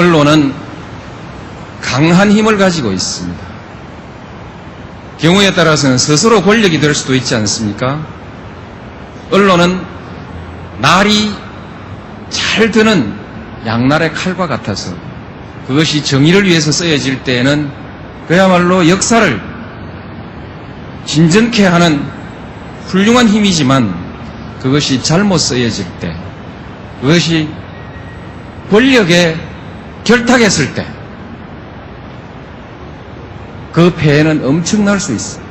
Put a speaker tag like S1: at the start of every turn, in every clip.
S1: 언론은 강한 힘을 가지고 있습니다. 경우에 따라서는 스스로 권력이 될 수도 있지 않습니까? 언론은 날이 잘 드는 양날의 칼과 같아서 그것이 정의를 위해서 쓰여질 때에는 그야말로 역사를 진전케 하는 훌륭한 힘이지만 그것이 잘못 쓰여질 때, 그것이 권력에 결탁했을 때 그 폐해는 엄청날 수 있습니다.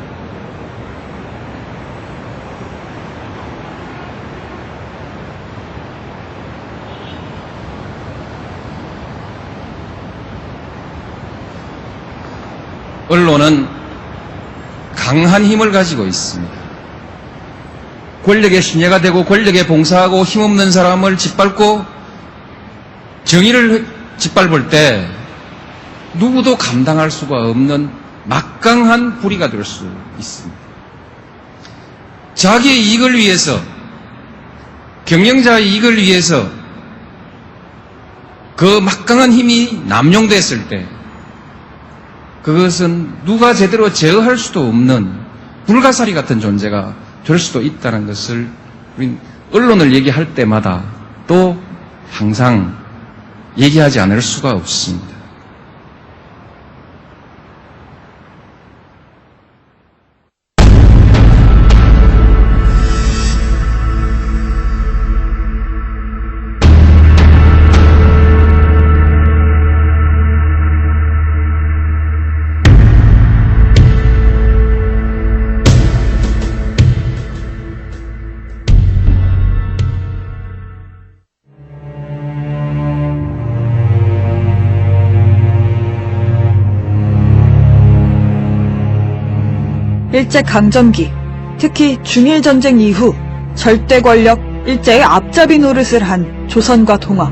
S1: 언론은 강한 힘을 가지고 있습니다. 권력의 신예가 되고 권력에 봉사하고 힘없는 사람을 짓밟고 정의를 짓밟을 때 누구도 감당할 수가 없는 막강한 불의가 될 수 있습니다. 자기의 이익을 위해서, 경영자의 이익을 위해서 그 막강한 힘이 남용됐을 때 그것은 누가 제대로 제어할 수도 없는 불가사리 같은 존재가 될 수도 있다는 것을 우리 언론을 얘기할 때마다 또 항상 얘기하지 않을 수가 없습니다.
S2: 일제강점기, 특히 중일전쟁 이후 절대 권력 일제의 앞잡이 노릇을 한 조선과 동아.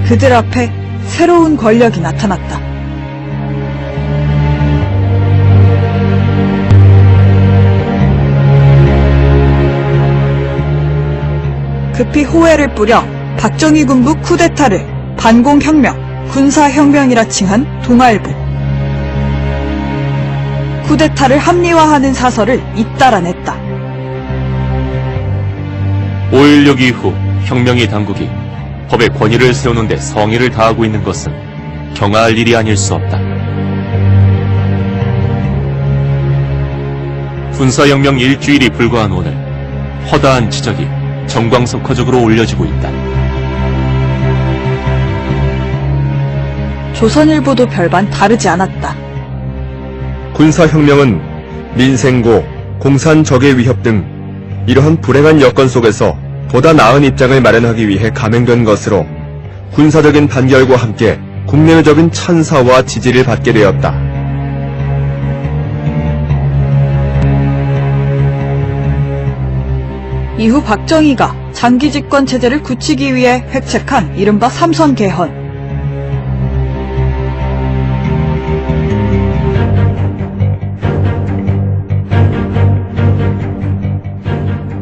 S2: 그들 앞에 새로운 권력이 나타났다. 급히 호해를 뿌려 박정희 군부 쿠데타를 반공혁명, 군사혁명이라 칭한 동아일보. 쿠데타를 합리화하는 사설을 잇따라 냈다.
S3: 5.16 이후 혁명의 당국이 법의 권위를 세우는 데 성의를 다하고 있는 것은 경아할 일이 아닐 수 없다. 군사혁명 일주일이 불과한 오늘, 허다한 지적이 정광석화적으로 올려지고 있다.
S2: 조선일보도 별반 다르지 않았다.
S4: 군사혁명은 민생고, 공산적의 위협 등 이러한 불행한 여건 속에서 보다 나은 입장을 마련하기 위해 감행된 것으로 군사적인 판결과 함께 국내적인 찬사와 지지를 받게 되었다.
S2: 이후 박정희가 장기 집권 체제를 굳히기 위해 획책한 이른바 삼선 개헌.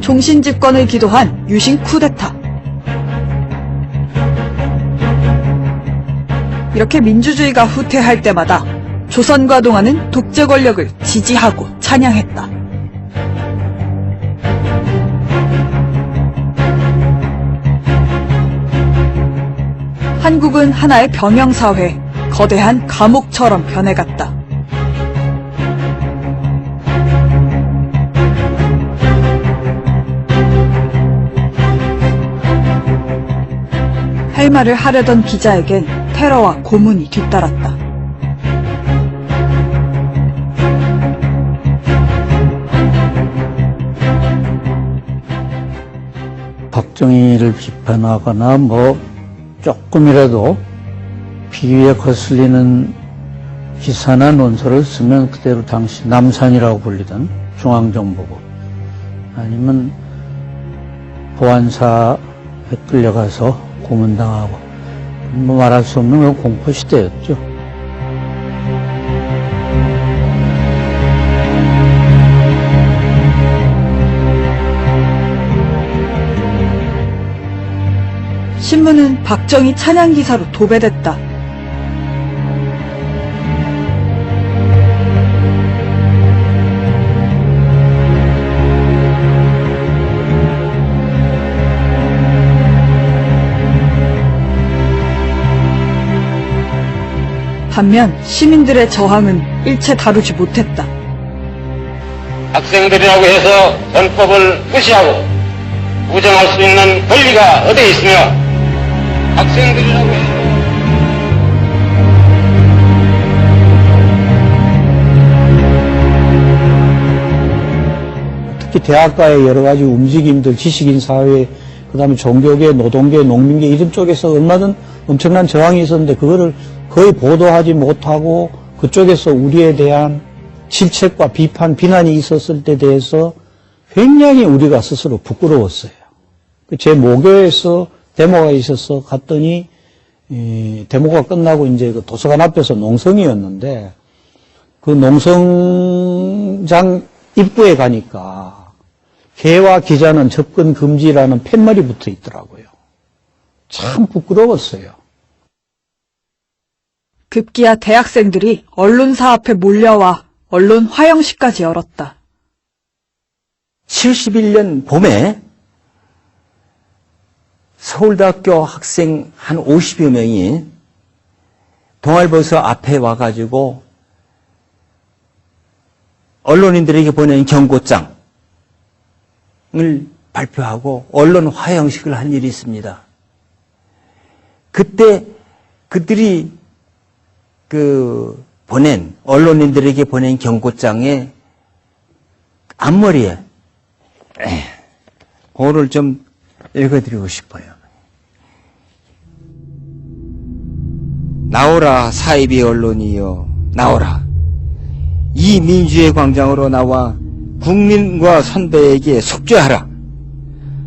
S2: 종신 집권을 기도한 유신 쿠데타. 이렇게 민주주의가 후퇴할 때마다 조선과 동아는 독재 권력을 지지하고 찬양했다. 한국은 하나의 병영사회, 거대한 감옥처럼 변해갔다. 할 말을 하려던 기자에겐 테러와 고문이 뒤따랐다.
S5: 박정희를 비판하거나 조금이라도 비위에 거슬리는 기사나 논설을 쓰면 그대로 당시 남산이라고 불리던 중앙정보국 아니면 보안사에 끌려가서 고문당하고 말할 수 없는 공포시대였죠.
S2: 신문은 박정희 찬양 기사로 도배됐다. 반면 시민들의 저항은 일체 다루지 못했다.
S6: 학생들이라고 해서 헌법을 무시하고 부정할 수 있는 권리가 어디 있으며 학생들이라고 해서
S5: 특히 대학가의 여러 가지 움직임들, 지식인 사회, 그 다음에 종교계, 노동계, 농민계 이런 쪽에서 얼마든 엄청난 저항이 있었는데 그거를 거의 보도하지 못하고 그쪽에서 우리에 대한 질책과 비판, 비난이 있었을 때 대해서 굉장히 우리가 스스로 부끄러웠어요. 제 모교에서 데모가 있어서 갔더니 데모가 끝나고 이제 그 도서관 앞에서 농성이었는데 그 농성장 입구에 가니까 개와 기자는 접근 금지라는 팻말이 붙어 있더라고요. 참 부끄러웠어요.
S2: 급기야 대학생들이 언론사 앞에 몰려와 언론 화영식까지 열었다.
S7: 71년 봄에 서울대학교 학생 한 50여 명이 동아일보서 앞에 와가지고 언론인들에게 보낸 경고장을 발표하고 언론 화형식을 한 일이 있습니다. 그때 그들이 언론인들에게 보낸 경고장의 앞머리에 그거를 좀 읽어드리고 싶어요. 나오라 사이비 언론이여 나오라. 이 민주의 광장으로 나와 국민과 선배에게 속죄하라.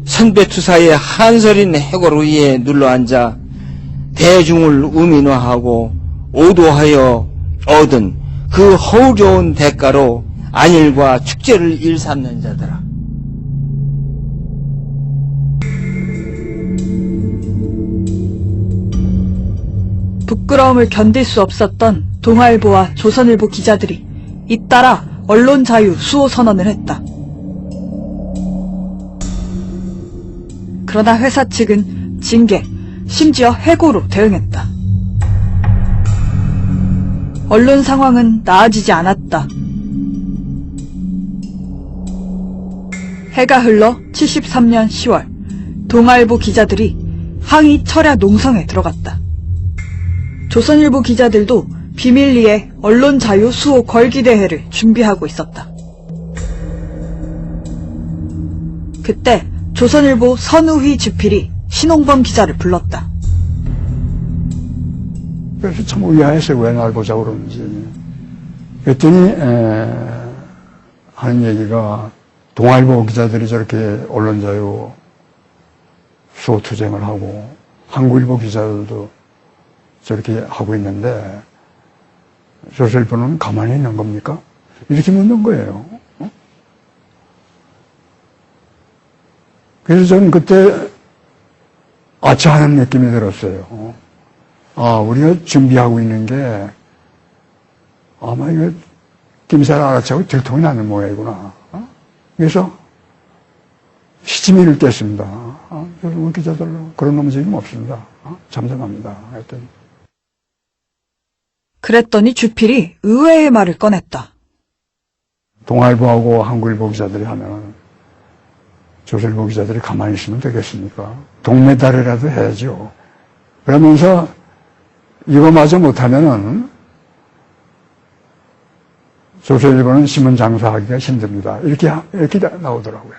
S7: 선배 투사의 한설인 해골 위에 눌러앉아 대중을 우민화하고 오도하여 얻은 그 허울좋은 대가로 안일과 축제를 일삼는 자들아.
S2: 부끄러움을 견딜 수 없었던 동아일보와 조선일보 기자들이 잇따라 언론 자유 수호 선언을 했다. 그러나 회사 측은 징계, 심지어 해고로 대응했다. 언론 상황은 나아지지 않았다. 해가 흘러 73년 10월, 동아일보 기자들이 항의 철야 농성에 들어갔다. 조선일보 기자들도 비밀리에 언론 자유 수호 걸기대회를 준비하고 있었다. 그때 조선일보 선우휘 주필이 신홍범 기자를 불렀다.
S8: 그래서 참 의아했어요. 왜 날 보자고 그러는지. 그랬더니 하는 얘기가 동아일보 기자들이 저렇게 언론 자유 수호 투쟁을 하고 한국일보 기자들도 저렇게 하고 있는데 조선일보는 가만히 있는 겁니까? 이렇게 묻는 거예요. 그래서 저는 그때 아차하는 느낌이 들었어요. 우리가 준비하고 있는 게 아마 이거 김사를 알아차고 들통이 나는 모양이구나. 그래서 시치미를 깼습니다. 우리 기자들로 그런 놈은 지금 없습니다. 잠잠합니다. 하여튼.
S2: 그랬더니 주필이 의외의 말을 꺼냈다.
S8: 동아일보하고 한국일보 기자들이 하면 조선일보 기자들이 가만히 있으면 되겠습니까? 동메달이라도 해야죠. 그러면서 이거마저 못하면은 조선일보는 신문 장사하기가 힘듭니다. 이렇게 나오더라고요.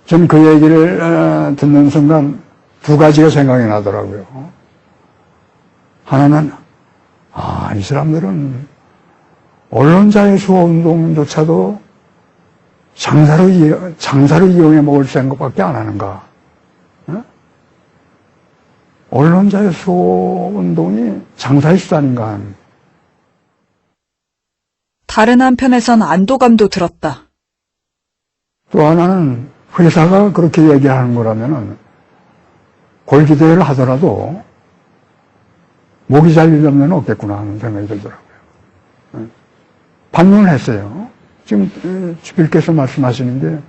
S8: 전 그 얘기를 듣는 순간 두 가지가 생각이 나더라고요. 하나는 이 사람들은 언론자의 수호 운동조차도 장사로 이용해 먹을 생각밖에 안 하는가? 언론자의 수호 운동이 장사의 수단인가?
S2: 다른 한편에선 안도감도 들었다.
S8: 또 하나는 회사가 그렇게 얘기하는 거라면은 골기대회를 하더라도 목이 잘리려면 없겠구나 하는 생각이 들더라고요. 반문을 했어요. 지금 주필께서 말씀하시는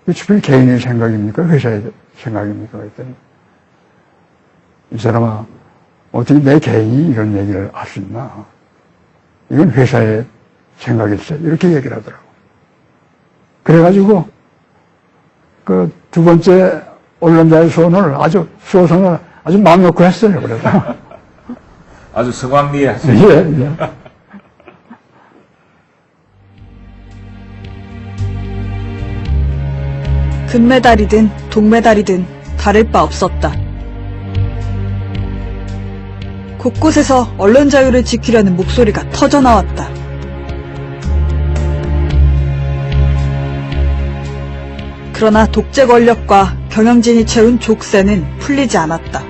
S8: 게 주필 개인의 생각입니까? 회사의 생각입니까? 그랬더니 이 사람아, 어떻게 내 개인이 이런 얘기를 할 수 있나? 이건 회사의 생각일세. 이렇게 얘기를 하더라고요. 그래가지고 그 두 번째 언론자의 소원을 수호선을 아주 마음 놓고 했어요. 그래서
S9: 아주 성황리에 하세요.
S8: 예, 예.
S2: 금메달이든 동메달이든 다를 바 없었다. 곳곳에서 언론 자유를 지키려는 목소리가 터져나왔다. 그러나 독재 권력과 경영진이 채운 족쇄는 풀리지 않았다.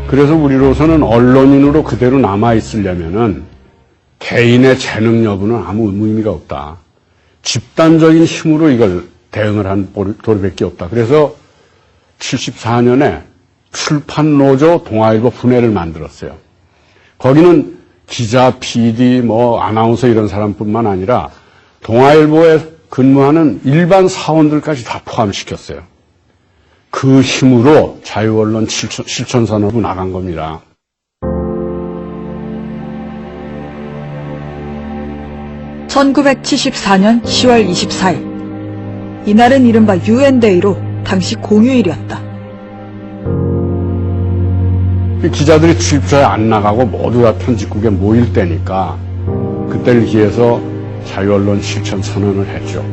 S10: 그래서 우리로서는 언론인으로 그대로 남아있으려면은 개인의 재능 여부는 아무 의미가 없다. 집단적인 힘으로 이걸 대응을 한 도리밖에 없다. 그래서 74년에 출판노조 동아일보 분해를 만들었어요. 거기는 기자, PD, 아나운서 이런 사람뿐만 아니라 동아일보에 근무하는 일반 사원들까지 다 포함시켰어요. 그 힘으로 자유언론 실천선언으로 나간 겁니다.
S2: (1974년 10월 24일) 이날은 이른바 유엔데이로 당시 공휴일이었다.
S10: 기자들이 출입처에 안 나가고 모두 다 편집국에 모일 때니까 그때를 기해서 자유언론 실천선언을 했죠.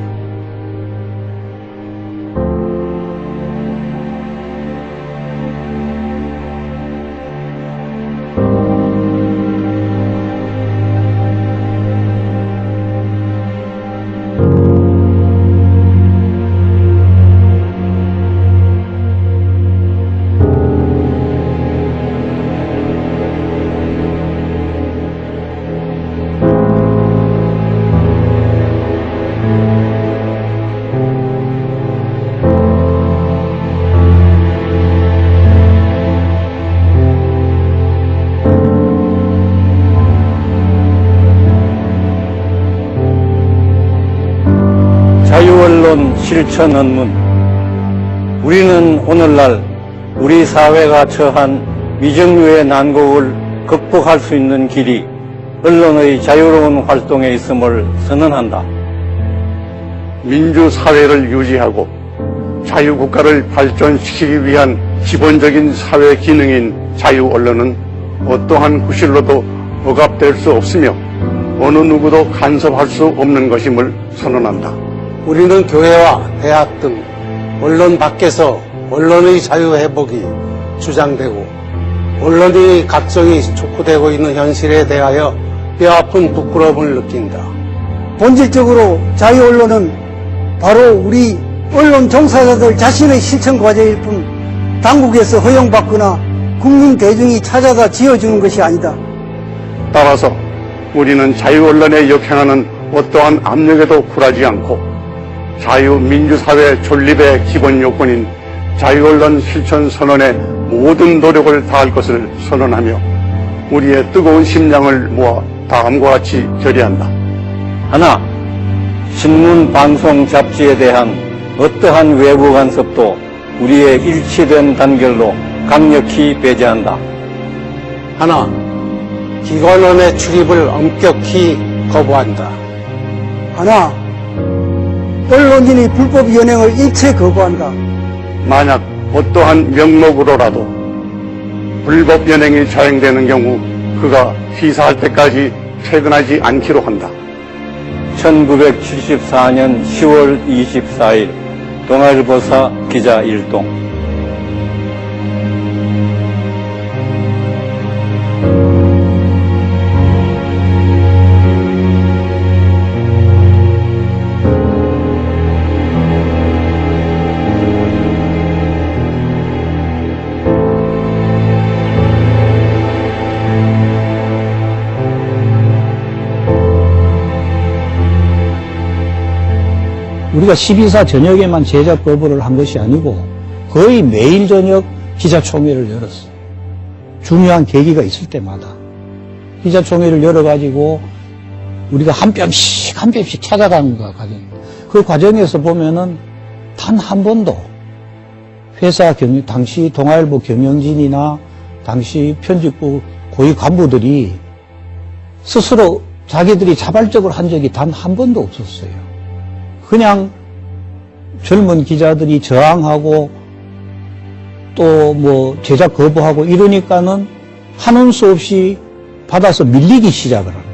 S5: 자유언론 실천 언문. 우리는 오늘날 우리 사회가 처한 위정류의 난국을 극복할 수 있는 길이 언론의 자유로운 활동에 있음을 선언한다.
S6: 민주사회를 유지하고 자유국가를 발전시키기 위한 기본적인 사회 기능인 자유언론은 어떠한 구실로도 억압될 수 없으며 어느 누구도 간섭할 수 없는 것임을 선언한다.
S11: 우리는 교회와 대학 등 언론 밖에서 언론의 자유 회복이 주장되고 언론이 각성이 촉구되고 있는 현실에 대하여 뼈아픈 부끄러움을 느낀다.
S12: 본질적으로 자유 언론은 바로 우리 언론 종사자들 자신의 실천 과제일 뿐 당국에서 허용받거나 국민 대중이 찾아다 지어주는 것이 아니다.
S6: 따라서 우리는 자유언론에 역행하는 어떠한 압력에도 굴하지 않고 자유민주사회 존립의 기본 요건인 자유언론 실천선언에 모든 노력을 다할 것을 선언하며 우리의 뜨거운 심장을 모아 다음과 같이 결의한다.
S5: 하나, 신문, 방송, 잡지에 대한 어떠한 외부 간섭도 우리의 일치된 단결로 강력히 배제한다.
S11: 하나, 기관원의 출입을 엄격히 거부한다.
S12: 하나, 언론인의 불법 연행을 일체 거부한다.
S6: 만약 어떠한 명목으로라도 불법 연행이 자행되는 경우 그가 피사할 때까지 퇴근하지 않기로 한다.
S5: 1974년 10월 24일 동아일보사 기자 일동. 우리가 12사 저녁에만 제자 거부를 한 것이 아니고 거의 매일 저녁 기자총회를 열었어요. 중요한 계기가 있을 때마다 기자총회를 열어가지고 우리가 한 뼘씩 찾아가는 과정입니다. 그 과정에서 보면은 단 한 번도 당시 동아일보 경영진이나 당시 편집부 고위 간부들이 스스로 자기들이 자발적으로 한 적이 단 한 번도 없었어요. 그냥 젊은 기자들이 저항하고 또 뭐 제작 거부하고 이러니까는 한운 수 없이 받아서 밀리기 시작을 합니다.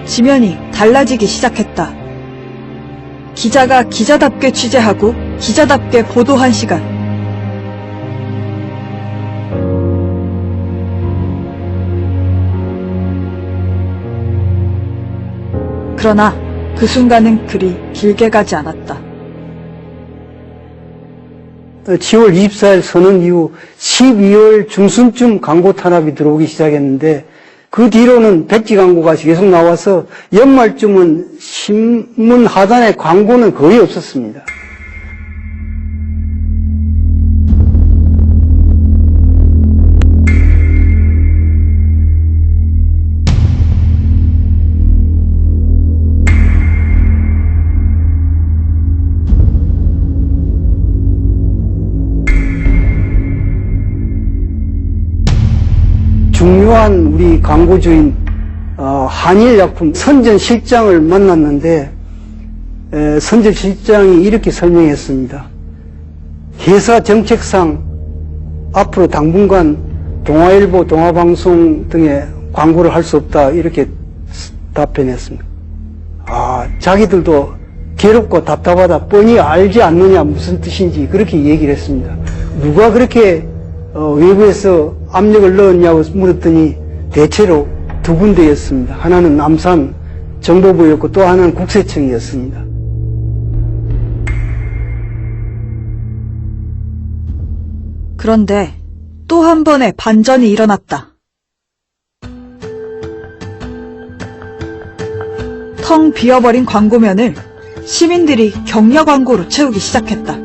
S2: 지면이 달라지기 시작했다. 기자가 기자답게 취재하고 기자답게 보도한 시간. 그러나 그 순간은 그리 길게 가지 않았다.
S12: 10월 24일 선언 이후 12월 중순쯤 광고 탄압이 들어오기 시작했는데 그 뒤로는 백지 광고가 계속 나와서 연말쯤은 신문 하단에 광고는 거의 없었습니다. 중요한 우리 광고주인 한일약품 선전 실장을 만났는데 선전 실장이 이렇게 설명했습니다. 회사 정책상 앞으로 당분간 동아일보, 동아방송 등의 광고를 할 수 없다 이렇게 답변했습니다. 자기들도 괴롭고 답답하다 뻔히 알지 않느냐 무슨 뜻인지 그렇게 얘기를 했습니다. 누가 그렇게 외부에서 압력을 넣었냐고 물었더니 대체로 두 군데였습니다. 하나는 남산 정보부였고 또 하나는 국세청이었습니다.
S2: 그런데 또 한 번의 반전이 일어났다. 텅 비어버린 광고면을 시민들이 격려 광고로 채우기 시작했다.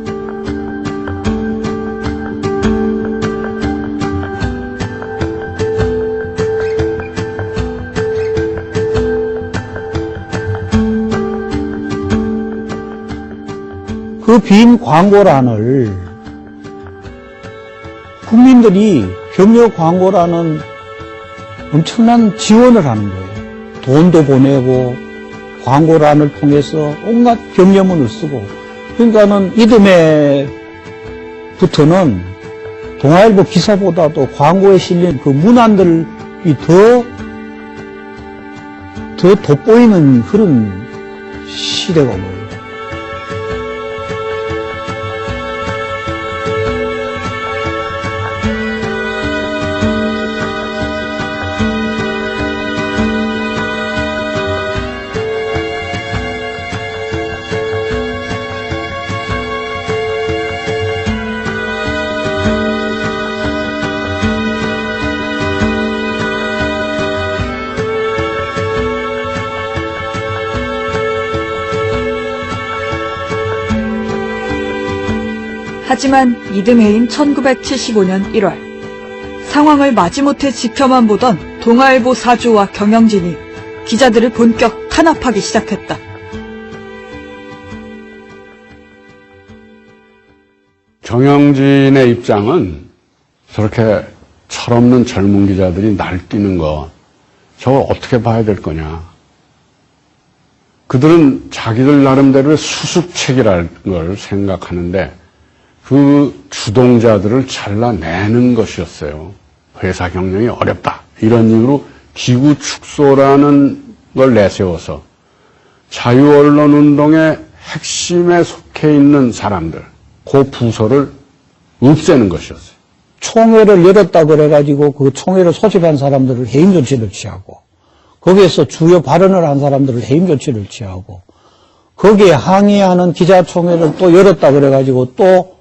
S5: 그 빈 광고란을 국민들이 격려 광고라는 엄청난 지원을 하는 거예요. 돈도 보내고 광고란을 통해서 온갖 격려문을 쓰고 그러니까는 이듬해부터는 동아일보 기사보다도 광고에 실린 그 문안들이 더 돋보이는 그런 시대가 온 거예요.
S2: 하지만 이듬해인 1975년 1월 상황을 마지못해 지켜만 보던 동아일보 사주와 경영진이 기자들을 본격 탄압하기 시작했다.
S10: 경영진의 입장은 저렇게 철없는 젊은 기자들이 날뛰는 거 저걸 어떻게 봐야 될 거냐. 그들은 자기들 나름대로의 수습책이라는 걸 생각하는데 그 주동자들을 잘라내는 것이었어요. 회사 경영이 어렵다. 이런 이유로 기구 축소라는 걸 내세워서 자유언론운동의 핵심에 속해 있는 사람들, 그 부서를 없애는 것이었어요.
S5: 총회를 열었다 그래가지고 그 총회를 소집한 사람들을 해임 조치를 취하고 거기에서 주요 발언을 한 사람들을 해임 조치를 취하고 거기에 항의하는 기자총회를 또 열었다 그래가지고 또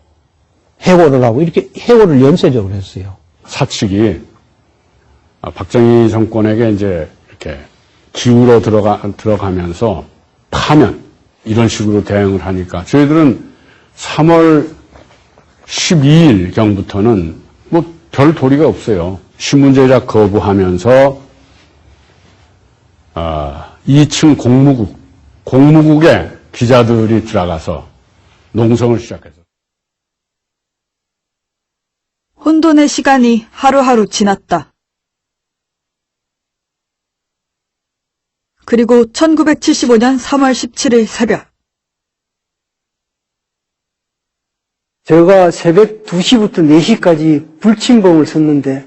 S5: 해고를 하고 이렇게 해고를 연쇄적으로 했어요.
S10: 사측이 박정희 정권에게 이제 이렇게 기울어 들어가면서 파면 이런 식으로 대응을 하니까 저희들은 3월 12일경부터는 뭐 별 도리가 없어요. 신문 제작 거부하면서 2층 공무국에 기자들이 들어가서 농성을 시작했어요.
S2: 혼돈의 시간이 하루하루 지났다. 그리고 1975년 3월 17일 새벽.
S12: 제가 새벽 2시부터 4시까지 불침범을 썼는데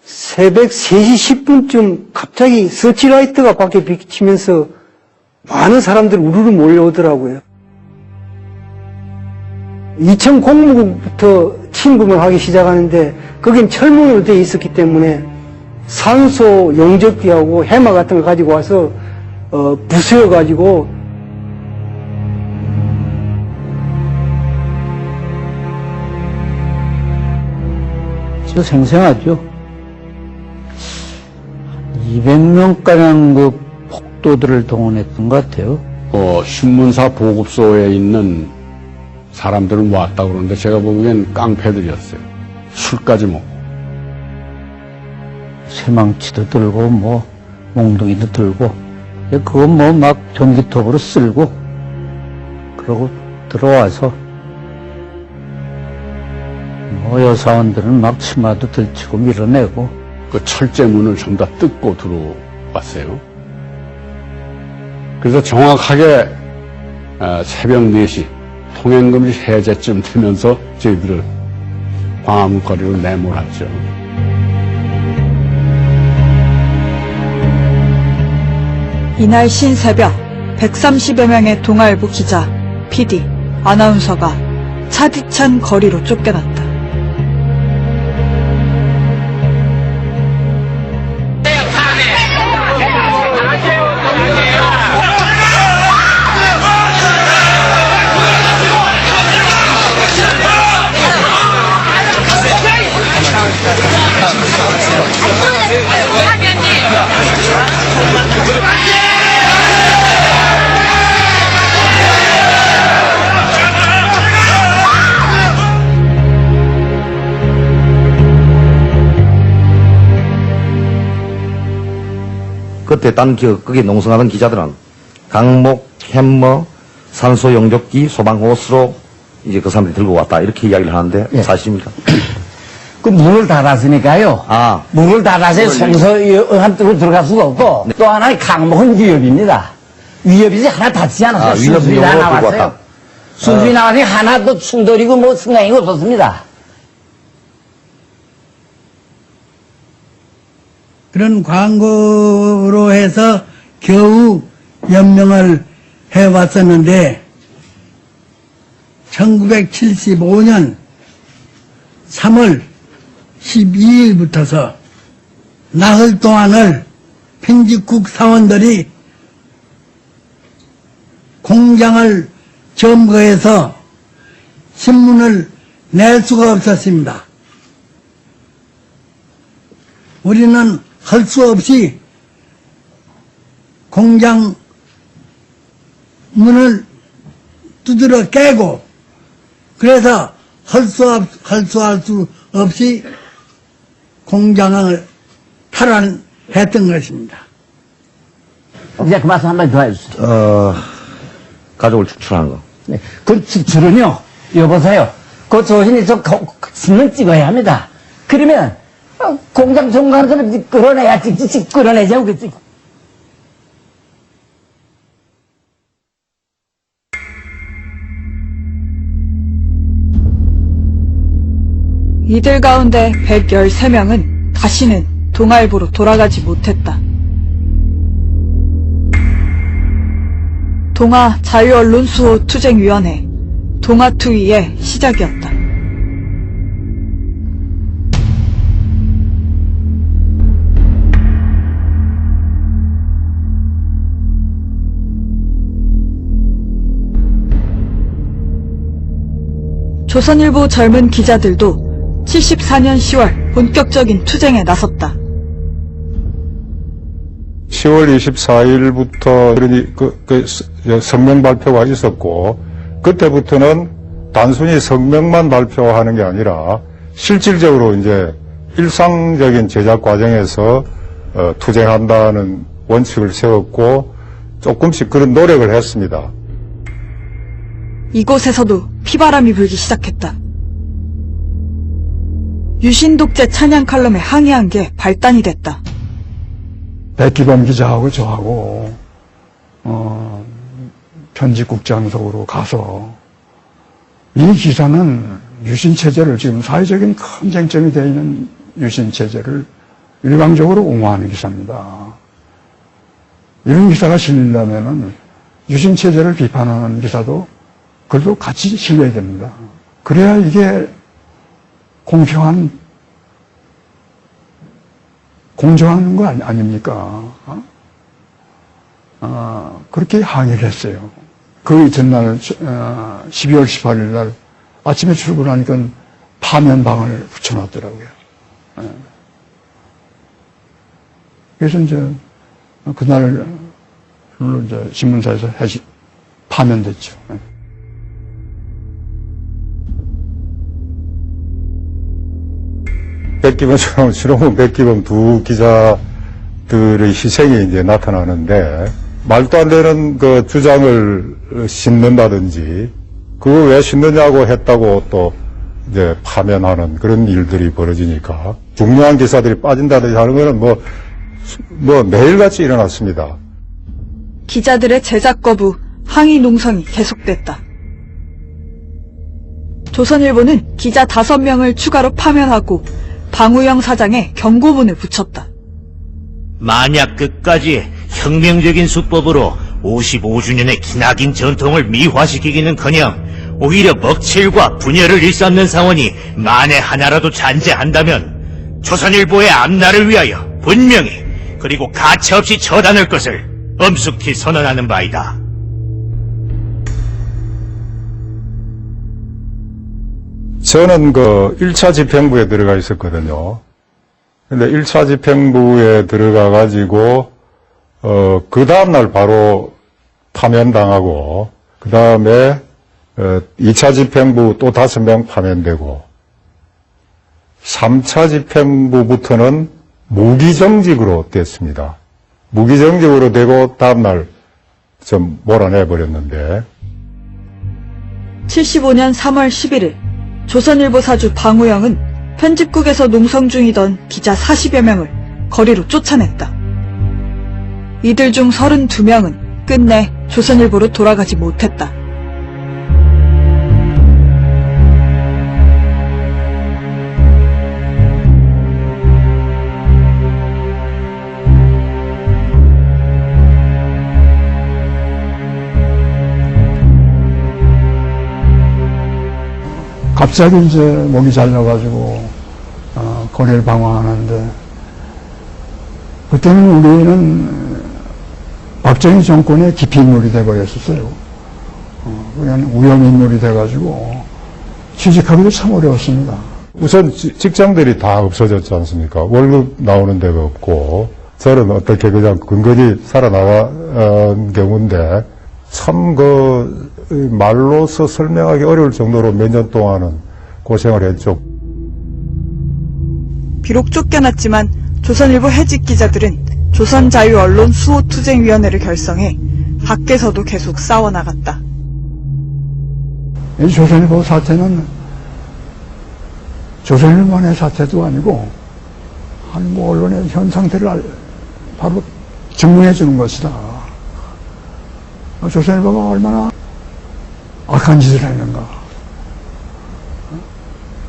S12: 새벽 3시 10분쯤 갑자기 서치라이트가 밖에 비치면서 많은 사람들이 우르르 몰려오더라고요. 2층 공무국부터 침범을 하기 시작하는데 거긴 철문으로 되어 있었기 때문에 산소 용접기하고 해마 같은 걸 가지고 와서 부수여가지고
S5: 저 생생하죠. 200명가량 그 폭도들을 동원했던 것 같아요.
S10: 신문사 보급소에 있는 사람들은 왔다고 그러는데 제가 보기엔 깡패들이었어요. 술까지 먹고.
S5: 쇠망치도 들고 뭐 몽둥이도 들고 그거 뭐 막 전기톱으로 쓸고 그러고 들어와서 뭐 여사원들은 막 치마도 들치고 밀어내고
S10: 그 철제문을 전부 다 뜯고 들어왔어요. 그래서 정확하게 새벽 4시 통행금지 해제쯤 되면서 저희들을 광화문거리로 내몰았죠.
S2: 이날 신새벽 130여 명의 동아일보 기자, PD, 아나운서가 차디찬 거리로 쫓겨났다.
S13: 그때 거기에 농성하던 기자들은 강목, 햄머, 산소 용접기, 소방호스로 이제 그 사람들이 들고 왔다 이렇게 이야기를 하는데
S14: 예.
S13: 사실입니까?
S14: 그 문을 닫았으니까요. 문을 닫아서 송서한쪽으로 들어갈 수가 없고 또 하나 강목은 위협입니다. 위협이지 하나 닫지 않았어요. 순수히 다 나왔어요. 순수히 나왔으니 하나도 충돌이고 뭐 승강이가 없었습니다.
S12: 그런 광고로 해서 겨우 연명을 해왔었는데 1975년 3월 12일부터서 나흘 동안을 편집국 사원들이 공장을 점거해서 신문을 낼 수가 없었습니다. 우리는 할 수 없이 공장 문을 두드려 깨고 그래서 할 수 없이 공장을 탈환했던 것입니다.
S14: 이제 그 말씀 한번 더 해주세요.
S13: 가족을 축출한 거.
S14: 네. 그 축출은요, 여보세요. 그 조신이 신문 찍어야 합니다. 그러면 공장 종가는 사람 끌어내야 찍찍 끌어내자고 그랬지.
S2: 이들 가운데 113명은 다시는 동아일보로 돌아가지 못했다. 동아 자유언론수호 투쟁위원회 동아투위의 시작이었다. 조선일보 젊은 기자들도 74년 10월 본격적인 투쟁에 나섰다.
S15: 10월 24일부터 성명 발표가 있었고, 그때부터는 단순히 성명만 발표하는 게 아니라 실질적으로 이제 일상적인 제작 과정에서 투쟁한다는 원칙을 세웠고 조금씩 그런 노력을 했습니다.
S2: 이곳에서도 피바람이 불기 시작했다. 유신 독재 찬양 칼럼에 항의한 게 발단이 됐다.
S8: 백기범 기자하고 저하고 편집국장석으로 가서 이 기사는 유신체제를, 지금 사회적인 큰 쟁점이 되어 있는 유신체제를 일방적으로 옹호하는 기사입니다. 이런 기사가 실리려면은 유신체제를 비판하는 기사도 그래도 같이 실려야 됩니다. 그래야 이게 공정한 거 아닙니까? 그렇게 항의를 했어요. 그 전날 12월 18일 날 아침에 출근하니까 파면방을 붙여놨더라고요. 그래서 이제 그날 이제 신문사에서 파면됐죠.
S15: 백기범처럼 신홍문, 백기범 두 기자들의 희생이 이제 나타나는데, 말도 안 되는 그 주장을 싣는다든지, 그거 왜 싣느냐고 했다고 또 이제 파면하는 그런 일들이 벌어지니까, 중요한 기사들이 빠진다든지 하는 거는 뭐 매일같이 일어났습니다.
S2: 기자들의 제작 거부, 항의 농성이 계속됐다. 조선일보는 기자 5명을 추가로 파면하고 방우영 사장에 경고문을 붙였다.
S16: 만약 끝까지 혁명적인 수법으로 55주년의 기나긴 전통을 미화시키기는커녕 오히려 먹칠과 분열을 일삼는 상원이 만에 하나라도 잔재한다면 조선일보의 앞날을 위하여 분명히 그리고 가차없이 처단할 것을 엄숙히 선언하는 바이다.
S15: 저는 그 1차 집행부에 들어가 있었거든요. 근데 1차 집행부에 들어가가지고, 그 다음날 바로 파면당하고, 그 다음에, 2차 집행부 또 5명 파면되고, 3차 집행부부터는 무기정직으로 됐습니다. 무기정직으로 되고, 다음날 좀 몰아내버렸는데.
S2: 75년 3월 11일, 조선일보 사주 방우영은 편집국에서 농성 중이던 기자 40여 명을 거리로 쫓아냈다. 이들 중 32명은 끝내 조선일보로 돌아가지 못했다.
S8: 갑자기 이제 목이 잘려가지고 거리를 방황하는데, 그때는 우리는 박정희 정권의 기피인물이 돼버렸었어요. 그냥 위험인물이 돼가지고 취직하기도 참 어려웠습니다.
S15: 우선 직장들이 다 없어졌지 않습니까? 월급 나오는 데가 없고, 저는 어떻게 그냥 근근히 살아나간 경우인데, 참 말로서 설명하기 어려울 정도로 몇 년 동안은 고생을 했죠.
S2: 비록 쫓겨났지만 조선일보 해직 기자들은 조선자유언론수호투쟁위원회를 결성해 밖에서도 계속 싸워나갔다.
S8: 이 조선일보 사태는 조선일보만의 사태도 아니고 한 언론의 현 상태를 바로 증명해 주는 것이다. 조선일보가 얼마나 악한 짓을 했는가,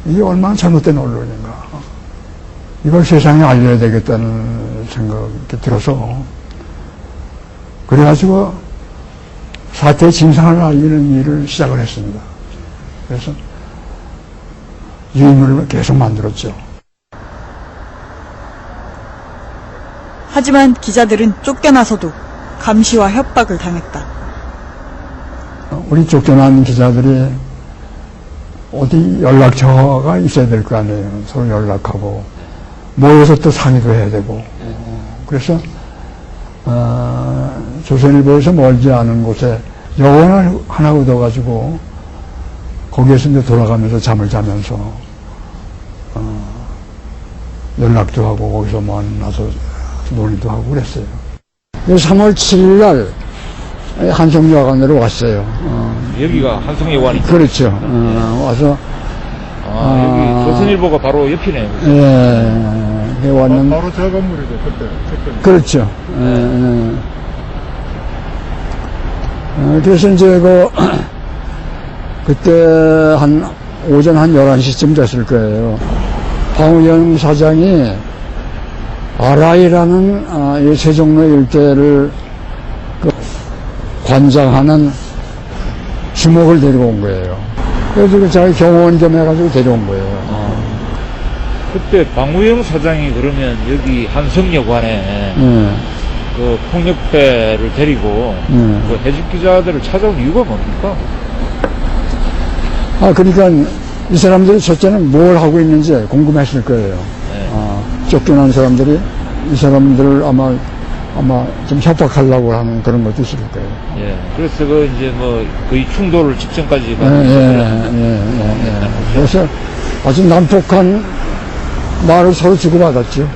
S8: 이게 얼마나 잘못된 언론인가, 이걸 세상에 알려야 되겠다는 생각이 들어서, 그래가지고 사태의 진상을 알리는 일을 시작을 했습니다. 그래서 유인물을 계속 만들었죠.
S2: 하지만 기자들은 쫓겨나서도 감시와 협박을 당했다.
S8: 우리 쫓겨난 기자들이 어디 연락처가 있어야 될 거 아니에요. 서로 연락하고 모여서 또 상의도 해야 되고. 그래서 조선일보에서 멀지 않은 곳에 여원 하나 얻어가지고 거기에서 이제 돌아가면서 잠을 자면서 연락도 하고 거기서 만나서 논의도 하고 그랬어요. 3월 7일 날 한성여관으로 왔어요.
S9: 여기가 한성여관이죠?
S8: 그렇죠. 와서
S9: 여기 조선일보가 바로 옆이네요.
S8: 예, 왔는데
S15: 바로 저 건물이죠, 그때.
S8: 그렇죠. 그래서 이제 그때 오전 한 11시쯤 됐을 거예요. 방우영 사장이 아라이라는 이 세종로 일대를 관장하는 주목을 데리고 온 거예요. 그래서 자기 경호원 좀 해가지고 데려온 거예요.
S9: 그때 방우영 사장이 그러면 여기 한성여관에 그 폭력배를 데리고 그 해직 기자들을 찾아온 이유가 뭡니까?
S8: 그러니까 이 사람들이 첫째는 뭘 하고 있는지 궁금했을 거예요. 쫓겨난 사람들이 이 사람들을 아마 좀 협박하려고 하는 그런 것도 있을 거예요.
S9: 예. 그래서 이제 거의 충돌을 직전까지
S8: 그래서 아주 난폭한 말을 서로 주고받았죠.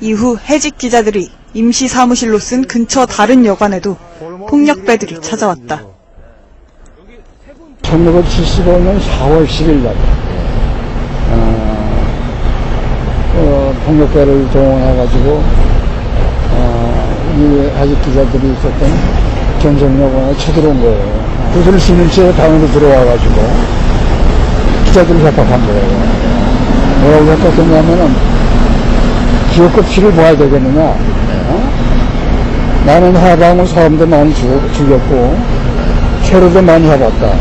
S2: 이후 해직 기자들이 임시 사무실로 쓴 근처 다른 여관에도 폭력배들이 찾아왔다.
S8: 1975년 4월 10일 날 폭력배를 동원해가지고 이 해직 기자들이 있었던 견성여관에 쳐들어온 거예요. 그들을 쓰는 채 방으로 들어와가지고 기자들을 협박한 거예요. 뭐라고 협박했냐면은 기업급 피를 봐야 되겠느냐. 나는 해방을 사람도 많이 죽였고 테러도 많이 해봤다.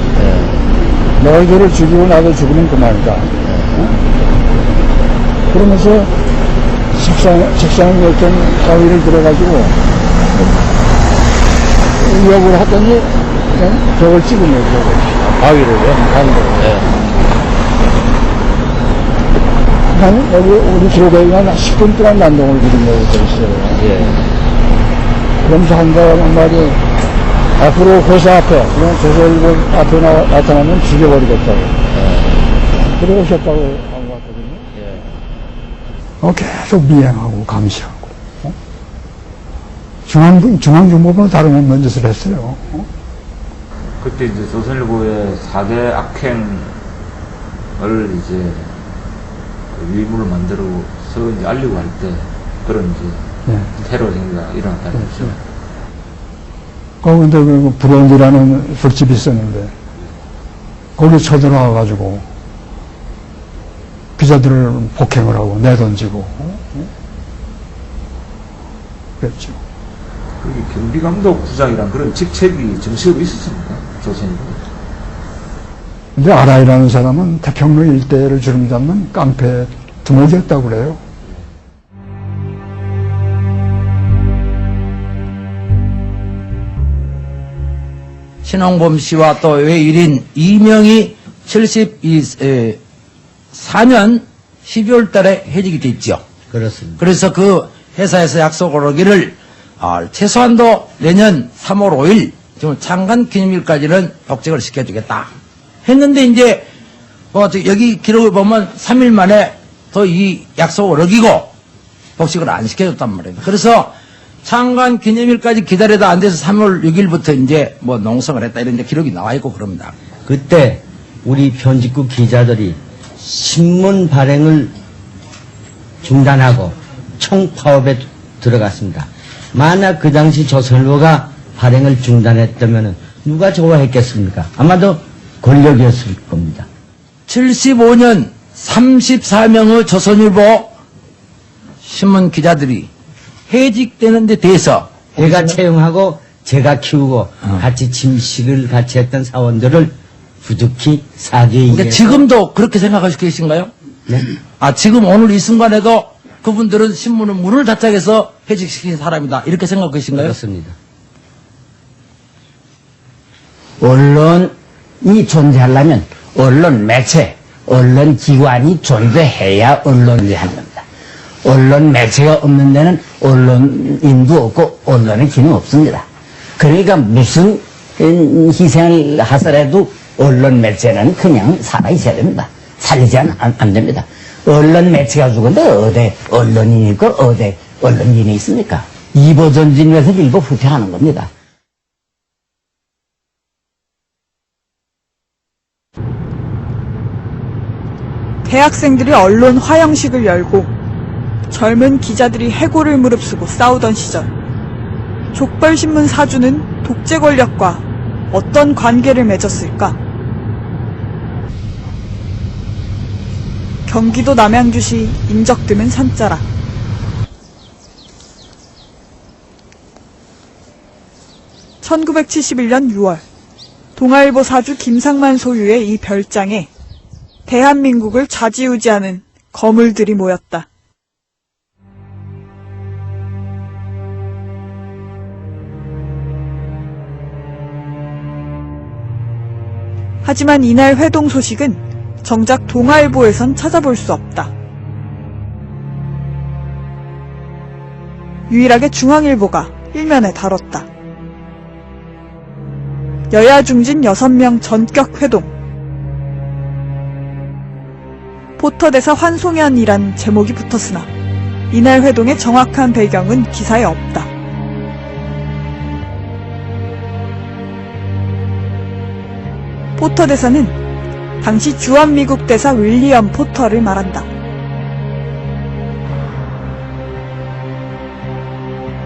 S8: 너희들을 죽이고 나도 죽으면 그만이다. 그러면서 책상에 어떤 가위를 들어가지고 위협을 하더니 벽을 찍으면
S9: 가위를요?
S8: 한 여기 우리 기록에 한 10분 동안 난동을 부린 적이 있어요. 그러면서 한 말이 앞으로 회사 앞에, 그냥 조선일보 앞에 나타나면 죽여버리겠다고. 그러고 협박을 한 것 같거든요. 계속 미행하고 감시하고. 중앙정보부는 다름없는 짓을 했어요.
S9: 그때 이제 조선일보의 4대 악행을 이제 위문을 만들어서 이제 알리고 할 때 그런 이제 테러 행위가 일어났다는 거죠.
S8: 근데 그 브론디라는 술집이 있었는데 거기 쳐들어와가지고 기자들을 폭행을 하고 내던지고 그랬죠.
S9: 거기 경비감독 부장이란 그런 직책이 정식으로 있었습니까? 조선일보.
S8: 근데 아라이라는 사람은 태평로 일대를 주름 잡는 깡패 두목이었다고 그래요.
S14: 신홍범 씨와 또 외일인 이명이 74년 12월 달에 해직이 됐죠.
S13: 그렇습니다.
S14: 그래서 그 회사에서 약속을 하기를 최소한도 내년 3월 5일 지금 창간 기념일까지는 복직을 시켜주겠다 했는데 이제 여기 기록을 보면 3일 만에 더 이 약속을 어기고 복직을 안 시켜줬단 말이에요. 그래서 창간 기념일까지 기다려도 안 돼서 3월 6일부터 이제 농성을 했다 이런 이제 기록이 나와 있고 그럽니다.
S17: 그때 우리 편집국 기자들이 신문 발행을 중단하고 총파업에 들어갔습니다. 만약 그 당시 조선일보가 발행을 중단했다면 누가 좋아했겠습니까? 아마도 권력이었을 겁니다.
S14: 75년 34명의 조선일보 신문 기자들이 해직되는 데 대해서
S17: 제가 채용하고 제가 키우고 같이 침식을 같이 했던 사원들을 부득이 사기에
S14: 그러니까 지금도 그렇게 생각하시고 계신가요?
S17: 네.
S14: 지금 오늘 이 순간에도 그분들은 신문을 문을 닫자해서 해직시킨 사람이다 이렇게 생각하고 계신가요?
S17: 그렇습니다.
S14: 언론이 존재하려면 언론 매체, 언론 기관이 존재해야 언론이 하는 겁니다. 언론 매체가 없는 데는 언론인도 없고 언론의 기능 없습니다. 그러니까 무슨 희생을 하더라도 언론 매체는 그냥 살아있어야 됩니다. 살리지 안 됩니다. 언론 매체가 죽었는데 어디 언론인이 있고 어디 언론인이 있습니까? 이보 전진에서 일보 후퇴하는 겁니다.
S2: 대학생들이 언론 화형식을 열고 젊은 기자들이 해고를 무릅쓰고 싸우던 시절, 족벌신문 사주는 독재 권력과 어떤 관계를 맺었을까? 경기도 남양주시 인적드문 산자락. (1971년 6월) 동아일보 사주 김상만 소유의 이 별장에 대한민국을 좌지우지하는 거물들이 모였다. 하지만 이날 회동 소식은 정작 동아일보에선 찾아볼 수 없다. 유일하게 중앙일보가 일면에 다뤘다. 여야 중진 6명 전격 회동. 포터대사 환송연이란 제목이 붙었으나 이날 회동의 정확한 배경은 기사에 없다. 포터 대사는 당시 주한미국 대사 윌리엄 포터를 말한다.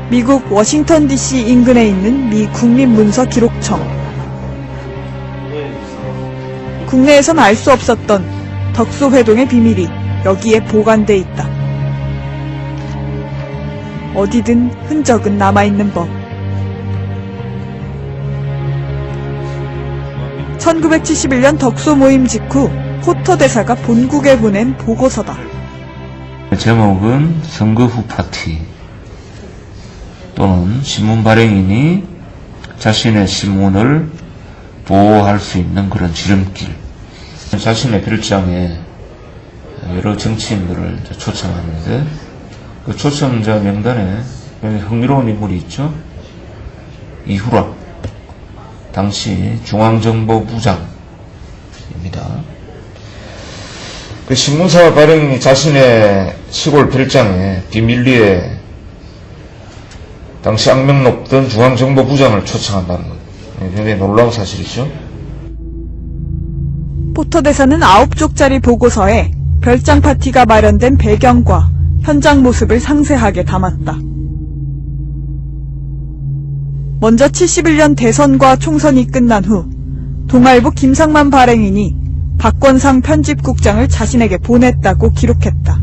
S2: 미국 워싱턴 DC 인근에 있는 미 국립문서기록청. 국내에선 알 수 없었던 덕소 회동의 비밀이 여기에 보관돼 있다. 어디든 흔적은 남아있는 법. 1971년 덕소 모임 직후 포터 대사가 본국에 보낸 보고서다.
S18: 제목은 선거 후 파티 또는 신문 발행인이 자신의 신문을 보호할 수 있는 그런 지름길. 자신의 별장에 여러 정치인들을 초청하는데 그 초청자 명단에 흥미로운 인물이 있죠. 이후락 당시 중앙정보부장입니다. 그 신문사 발행인이 자신의 시골 별장에 비밀리에 당시 악명 높던 중앙정보부장을 초청한다는 것. 굉장히 놀라운 사실이죠.
S2: 포터 대사는 9쪽짜리 보고서에 별장 파티가 마련된 배경과 현장 모습을 상세하게 담았다. 먼저 71년 대선과 총선이 끝난 후 동아일보 김상만 발행인이 박권상 편집국장을 자신에게 보냈다고 기록했다.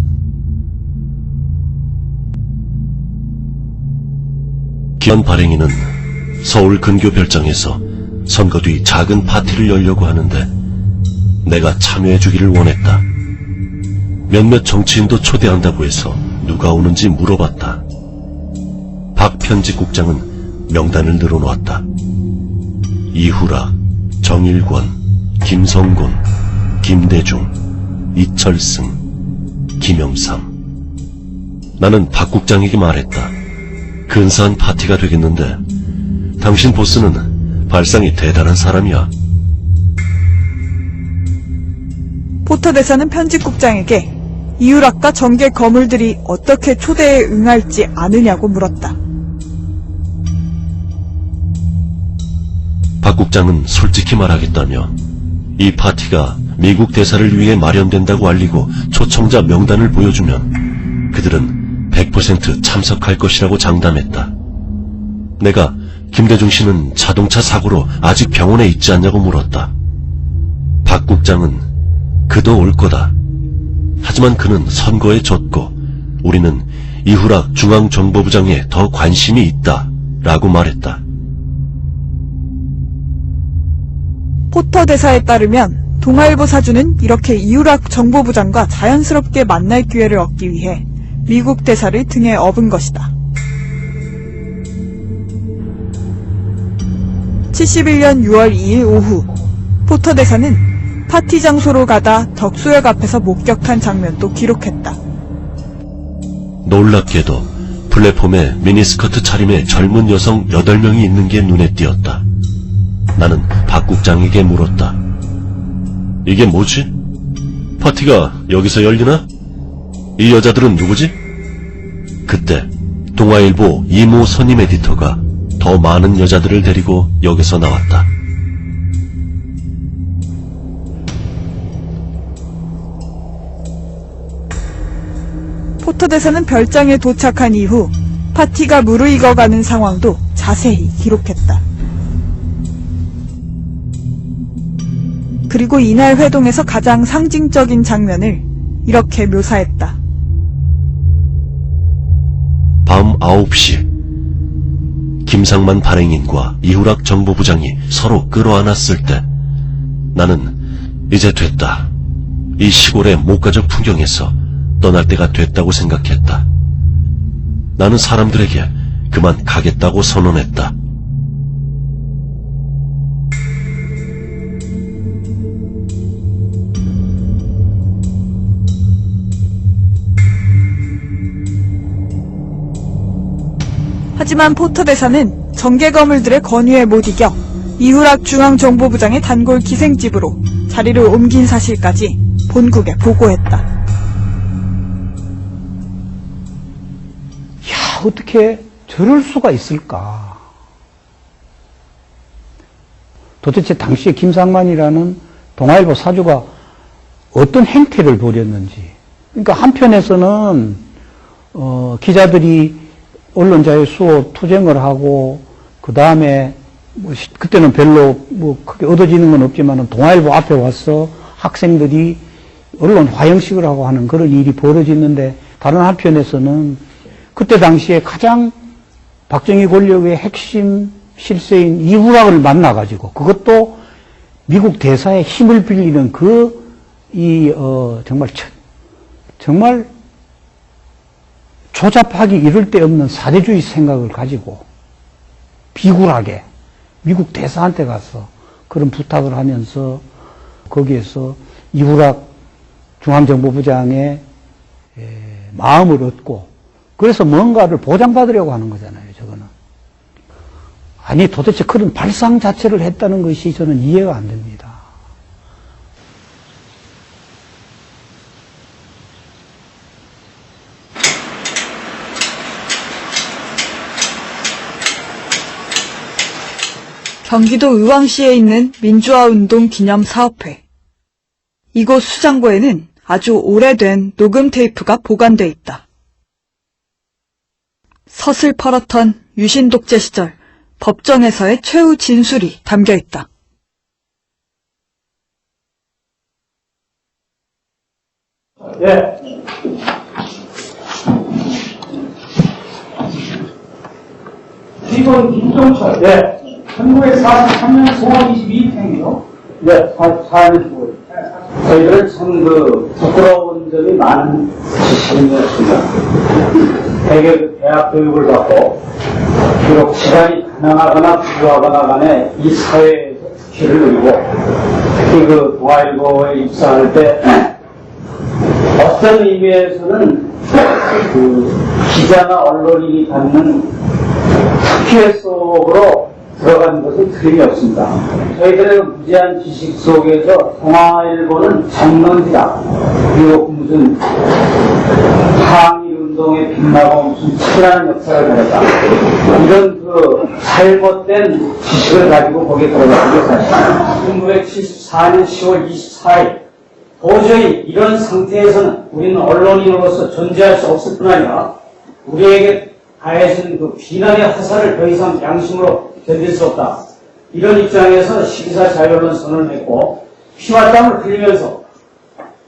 S19: 김 발행인은 서울 근교 별장에서 선거 뒤 작은 파티를 열려고 하는데 내가 참여해주기를 원했다. 몇몇 정치인도 초대한다고 해서 누가 오는지 물어봤다. 박 편집국장은 명단을 늘어놓았다. 이후락, 정일권, 김성곤, 김대중, 이철승, 김영삼. 나는 박 국장에게 말했다. 근사한 파티가 되겠는데 당신 보스는 발상이 대단한 사람이야.
S2: 포터 대사는 편집국장에게 이후락과 정계 거물들이 어떻게 초대에 응할지 아느냐고 물었다.
S19: 박 국장은 솔직히 말하겠다며 이 파티가 미국 대사를 위해 마련된다고 알리고 초청자 명단을 보여주면 그들은 100% 참석할 것이라고 장담했다. 내가 김대중 씨는 자동차 사고로 아직 병원에 있지 않냐고 물었다. 박 국장은 그도 올 거다. 하지만 그는 선거에 졌고 우리는 이후락 중앙정보부장에 더 관심이 있다 라고 말했다.
S2: 포터 대사에 따르면 동아일보 사주는 이렇게 이후락 정보부장과 자연스럽게 만날 기회를 얻기 위해 미국 대사를 등에 업은 것이다. 71년 6월 2일 오후 포터대사는 파티 장소로 가다 덕수역 앞에서 목격한 장면도 기록했다.
S19: 놀랍게도 플랫폼에 미니스커트 차림의 젊은 여성 8명이 있는 게 눈에 띄었다. 나는 박 국장에게 물었다. 이게 뭐지? 파티가 여기서 열리나? 이 여자들은 누구지? 그때 동아일보 이모 선임 에디터가 더 많은 여자들을 데리고 여기서 나왔다.
S2: 포터대사는 별장에 도착한 이후 파티가 무르익어가는 상황도 자세히 기록했다. 그리고 이날 회동에서 가장 상징적인 장면을 이렇게 묘사했다.
S19: 밤 9시 김상만 발행인과 이후락 정보부장이 서로 끌어안았을 때 나는 이제 됐다. 이 시골의 목가적 풍경에서 떠날 때가 됐다고 생각했다. 나는 사람들에게 그만 가겠다고 선언했다.
S2: 하지만 포터대사는 정계거물들의 권유에 못 이겨 이후락 중앙정보부장의 단골 기생집으로 자리를 옮긴 사실까지 본국에 보고했다.
S5: 어떻게 저럴 수가 있을까? 도대체 당시에 김상만이라는 동아일보 사주가 어떤 행태를 벌였는지. 그러니까 한편에서는 기자들이 언론 자유 수호 투쟁을 하고 그 다음에 그때는 별로 크게 얻어지는 건 없지만 동아일보 앞에 와서 학생들이 언론 화형식을 하고 하는 그런 일이 벌어지는데, 다른 한편에서는 그때 당시에 가장 박정희 권력의 핵심 실세인 이후락을 만나가지고, 그것도 미국 대사의 힘을 빌리는 정말 조잡하기 이를 데 없는 사대주의 생각을 가지고 비굴하게 미국 대사한테 가서 그런 부탁을 하면서 거기에서 이후락 중앙정보부장의 마음을 얻고, 그래서 뭔가를 보장받으려고 하는 거잖아요, 저거는. 아니, 도대체 그런 발상 자체를 했다는 것이 저는 이해가 안 됩니다.
S2: 경기도 의왕시에 있는 민주화운동 기념사업회. 이곳 수장고에는 아주 오래된 녹음 테이프가 보관돼 있다. 서슬퍼렇던 유신 독재 시절 법정에서의 최후 진술이 담겨 있다.
S20: 예. 이건 김종철. 예. 1943년 4월 22일생이요. 네, 44년 9월. 저희들은 참 부끄러운 점이 많은 시민이었습니다. 대개 대학 교육을 받고, 비록 시간이 가난하거나 부유하거나 간에 이 사회에서 특혜를 누리고, 특히 동아일보에 입사할 때, 어떤 의미에서는 기자나 언론인이 갖는 특혜 속으로 들어간 것은 틀림이 없습니다. 저희들의 무제한 지식 속에서 동아일보는 전문지다. 그리고 무슨 항일운동에 빛나고 무슨 치밀한 역사를 가졌다. 이런 잘못된 지식을 가지고 거기에 들어간 게 사실입니다. 1974년 10월 24일 도저히 이런 상태에서는 우리는 언론인으로서 존재할 수 없을 뿐 아니라 우리에게 가해진 비난의 화살을 더 이상 양심으로 견딜 수 없다. 이런 입장에서 12.4 자유언론 선언을 맺고 피와 땀을 흘리면서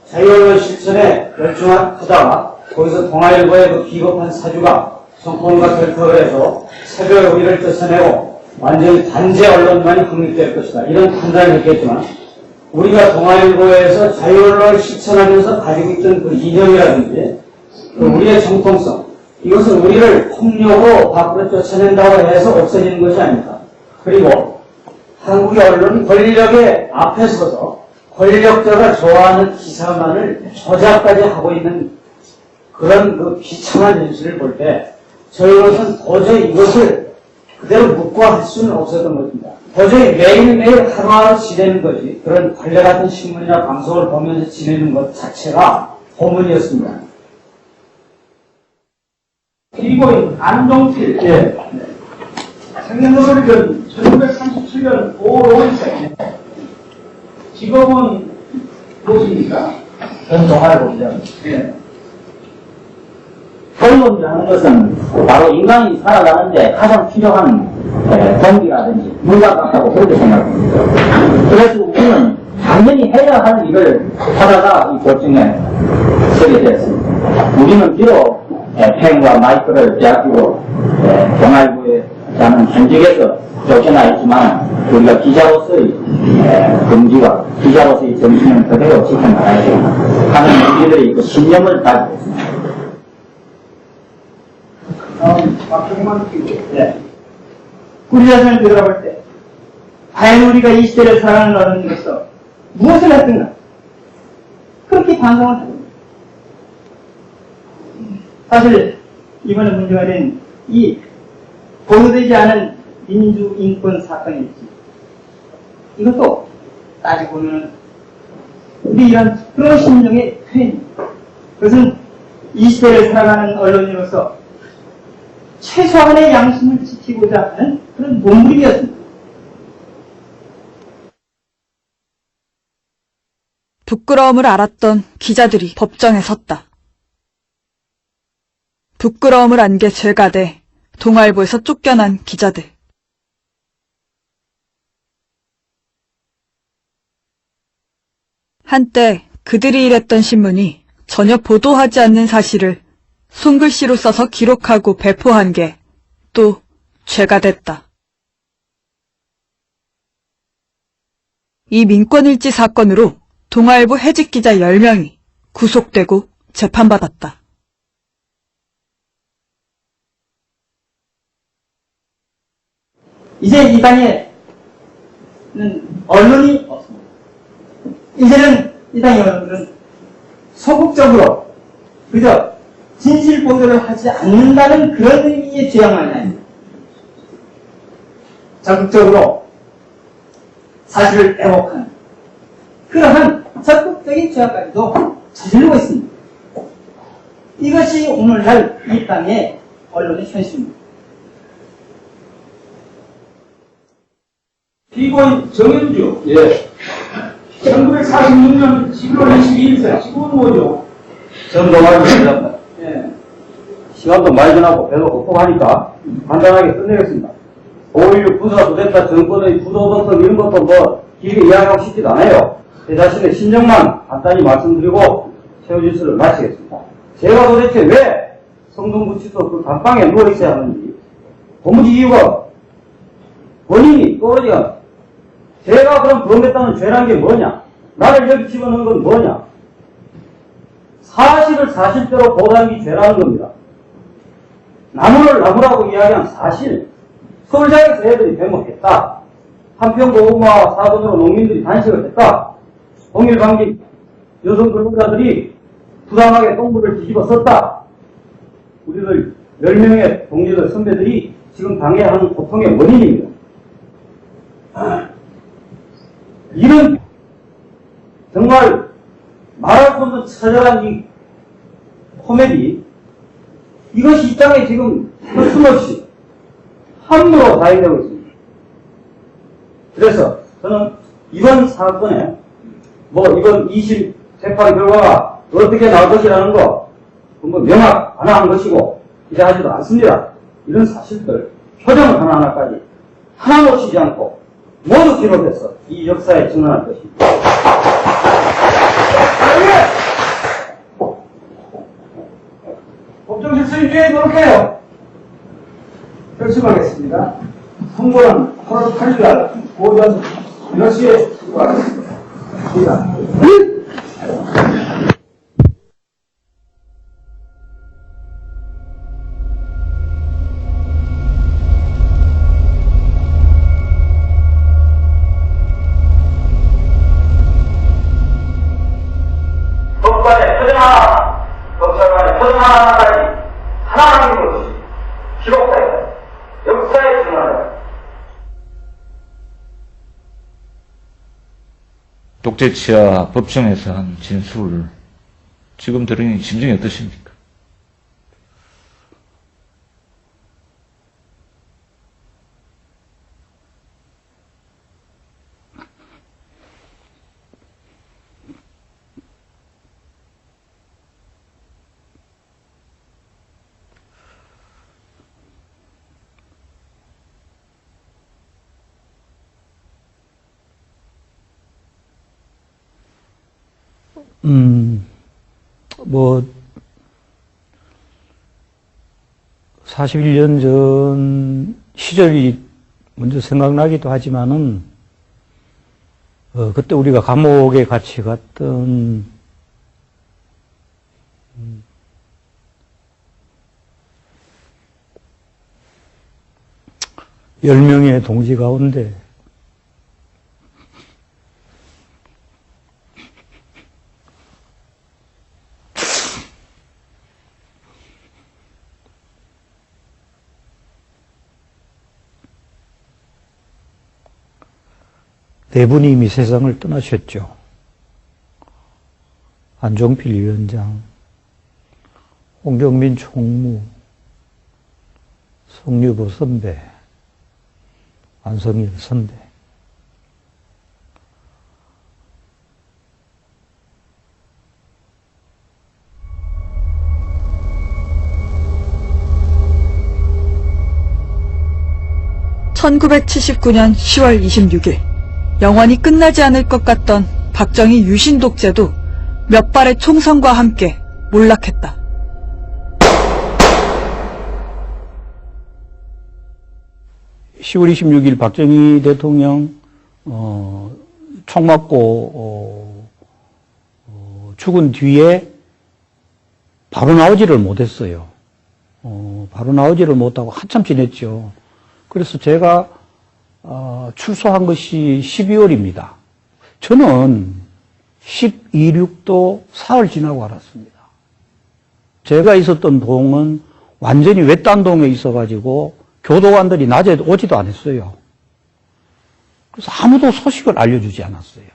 S20: 자유언론 실천에 열중하다가 거기서 동아일보의 비겁한 사주가 정권과 결탁을 해서 차별 우위를 뜯어내고 완전히 단죄 언론만이 확립될 것이다. 이런 판단을 했겠지만 우리가 동아일보에서 자유언론을 실천하면서 가지고 있던 이념이라든지 우리의 정통성, 이것은 우리를 폭력으로 밖으로 쫓아낸다고 해서 없어지는 것이 아닙니다. 그리고 한국의 언론은 권력의 앞에 서서 권력자가 좋아하는 기사만을 조작까지 하고 있는 그런 그 비참한 현실을 볼 때 저희로서는 도저히 이것을 그대로 묵과할 수는 없었던 것입니다. 도저히 매일매일 하루하루 지내는 것이 그런 관례 같은 신문이나 방송을 보면서 지내는 것 자체가 고문이었습니다.
S21: 피고인 안동필 생년월일은 1937년 5월 5일생 직업은 무엇입니까?
S20: 전 동아일보입니다.
S21: 언론이라는 것은 바로 인간이 살아가는데 가장 필요한 동기라든지 물과 같다고 그렇게 생각합니다. 그래서 우리는 당연히 해야 할 일을 하다가 이 고증에 서게 되었습니다. 우리는 비록 펜과 마이크를 빼앗기고 동아일보에 자는 현직에서 쫓겨나 있지만 우리가 기자로서의 금지와 기자로서의 정신을 그대로 지켜나가야 된다 하는 우리들의 그 신념을 가지고 있습니다.
S20: 박종만 피고. 우리 자신을 되돌아볼 때, 과연 우리가 이 시대를 살아가는 어른으로서 무엇을 했던가? 그렇게 반성을 합니다. 사실, 이번에 문제가 된 이 보도되지 않은 민주인권 사건일지, 이것도 따지고 보면, 우리 이런 그런 심정의 표현입니다. 그것은 이 시대를 살아가는 언론인으로서 최소한의 양심을 지키고자 하는 그런 몸부림이었습니다.
S2: 부끄러움을 알았던 기자들이 법정에 섰다. 부끄러움을 안 게 죄가 돼 동아일보에서 쫓겨난 기자들. 한때 그들이 일했던 신문이 전혀 보도하지 않는 사실을 손글씨로 써서 기록하고 배포한 게 또 죄가 됐다. 이 민권일지 사건으로 동아일보 해직 기자 10명이 구속되고 재판받았다.
S20: 이제 이 땅에는 언론이 없습니다. 이제는 이 땅의 언론들은 소극적으로 그저 진실 보도를 하지 않는다는 그런 의미의 죄악만이 아닙니다. 적극적으로 사실을 빼곡하는 그러한 적극적인 죄악까지도 저지르고 있습니다. 이것이 오늘날 이 땅의 언론의 현실입니다.
S21: 피고인 정현주 1946년 11월 22일생 직원모죠.
S20: 전 동아일보 기자입니다. 시간도 많이 지나고 배도 고통하니까 간단하게 끝내겠습니다. 5.16 부사도 됐다 정권의 부도덕성 이런 것도 뭐 길게 이야기하고 싶지도 않아요. 제 자신의 심정만 간단히 말씀드리고 최후 진술을 마치겠습니다. 제가 도대체 왜 성동구치소 그 감방에 누워있어야 하는지 도무지 이유가 본인이 떠오르지가 제가 그럼 구원됐다는 죄란 게 뭐냐? 나를 여기 집어넣은 건 뭐냐? 사실을 사실대로 보도하는 게 죄라는 겁니다. 나무를 나무라고 이야기한 사실, 서울장에서 애들이 배목했다. 한평고구마 사건으로 농민들이 단식을 했다. 동일방직 여성 근로자들이 부당하게 똥물을 뒤집어 썼다. 우리들 10명의 동지들 선배들이 지금 당해하는 고통의 원인입니다. 이런 정말 말할 수 없는 처절한 이 코미디, 이것이 이 땅에 지금 서슴없이 함부로 다행되고 있습니다. 그래서 저는 이번 사건에 이번 2심 재판 결과가 어떻게 나올 것이라는 거 명확 안 한 것이고 기대하지도 않습니다. 이런 사실들 표정 하나하나까지 하나 놓치지 않고 모두 기록해서 이 역사에 증언할 것입니다.
S21: 법정 질서 유지에 노력해요. 결심하겠습니다. 선고는 8월 8일날 오전 10시에 수고하겠습니다.
S20: 법관의 표정 하나, 검찰관의 표정 하나까지 하나 남김없이 기록되어 역사에 드러나요.
S18: 독재치하 법정에서 한 진술을 지금 들으니 심정이 어떠십니까?
S5: 뭐 41년 전 시절이 먼저 생각나기도 하지만은 그때 우리가 감옥에 같이 갔던 10명의 동지 가운데 네 분이 이미 세상을 떠나셨죠. 안종필 위원장, 홍정민 총무, 송유보 선배, 안성일 선배.
S2: (1979년 10월 26일) 영원히 끝나지 않을 것 같던 박정희 유신 독재도 몇 발의 총성과 함께 몰락했다.
S5: (10월 26일) 박정희 대통령 총 맞고 죽은 뒤에 바로 나오지를 못했어요. 바로 나오지를 못하고 한참 지냈죠. 그래서 제가 출소한 것이 12월입니다. 저는 12.6도 사흘 지나고 알았습니다. 제가 있었던 동은 완전히 외딴동에 있어가지고 교도관들이 낮에 오지도 않았어요. 그래서 아무도 소식을 알려주지 않았어요.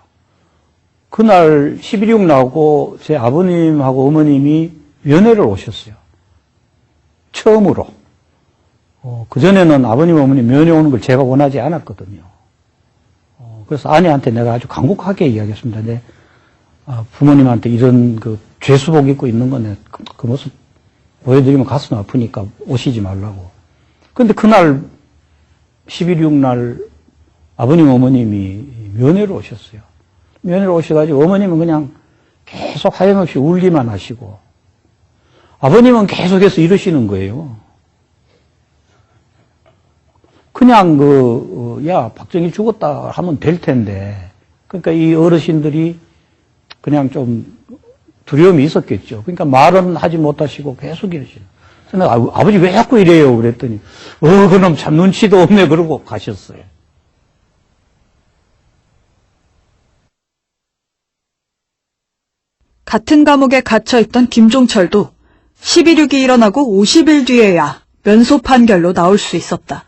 S5: 그날 12.6 나오고 제 아버님하고 어머님이 면회를 오셨어요. 처음으로. 그전에는 아버님, 어머니 면회 오는 걸 제가 원하지 않았거든요. 그래서 아내한테 내가 아주 간곡하게 이야기했습니다. 내 부모님한테 이런 그 죄수복 입고 있는 거네. 그 모습 보여드리면 가슴 아프니까 오시지 말라고. 근데 그날 11.6 날 아버님, 어머님이 면회를 오셨어요. 면회를 오셔가지고 어머님은 그냥 계속 하염없이 울기만 하시고 아버님은 계속해서 이러시는 거예요. 그냥 야, 박정희 죽었다 하면 될 텐데. 그러니까 이 어르신들이 그냥 좀 두려움이 있었겠죠. 그러니까 말은 하지 못하시고 계속 이러시는. 그래서 내가 아버지 왜 자꾸 이래요? 그랬더니, 그놈 참 눈치도 없네. 그러고 가셨어요.
S2: 같은 감옥에 갇혀있던 김종철도 12.6이 일어나고 50일 뒤에야 면소 판결로 나올 수 있었다.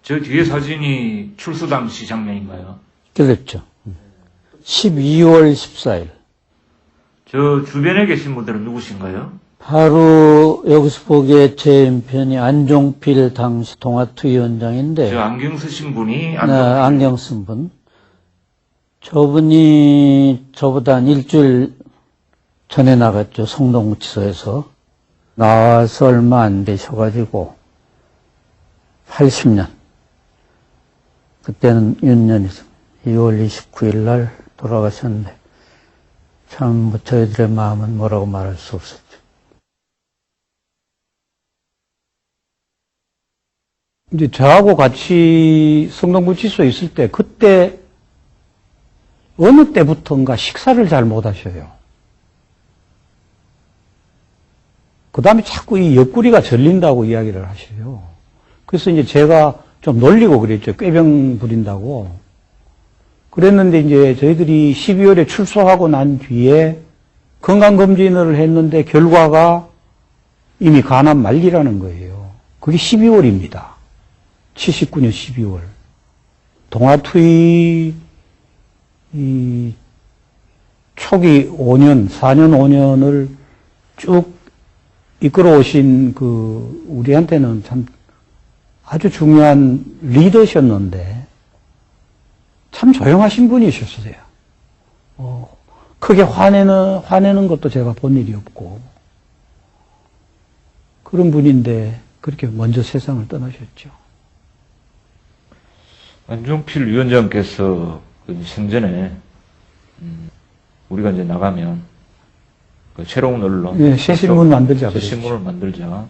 S9: 저 뒤에 사진이 출소 당시 장면인가요?
S5: 그랬죠. 12월 14일.
S9: 저 주변에 계신 분들은 누구신가요?
S14: 바로 여기서 보기에 제 왼편이 안종필 당시 동아투위원장인데.
S9: 저 안경 쓰신 분이
S14: 네, 안경 쓴 분. 저분이 저보다 한 일주일 전에 나갔죠. 성동구치소에서. 나와서 얼마 안 되셔가지고 80년. 그때는 윤년이죠. 2월 29일 날 돌아가셨는데 참 뭐 저희들의 마음은 뭐라고 말할 수 없었죠.
S5: 이제 저하고 같이 성동구치소에 있을 때 그때 어느 때부터인가 식사를 잘 못 하셔요. 그 다음에 자꾸 이 옆구리가 절린다고 이야기를 하셔요. 그래서 이제 제가 좀 놀리고 그랬죠. 꾀병 부린다고. 그랬는데 이제 저희들이 12월에 출소하고 난 뒤에 건강검진을 했는데 결과가 이미 간암 말기라는 거예요. 그게 12월입니다. 79년 12월. 동아투이 초기 5년, 4년, 5년을 쭉 이끌어오신 우리한테는 참 아주 중요한 리더셨는데 참 조용하신 분이셨어요. 크게 화내는 것도 제가 본 일이 없고 그런 분인데 그렇게 먼저 세상을 떠나셨죠.
S18: 안종필 위원장께서 생전에 우리가 이제 나가면 새로운 언론,
S5: 네, 새 신문 만들자.
S18: 새 신문을 만들자.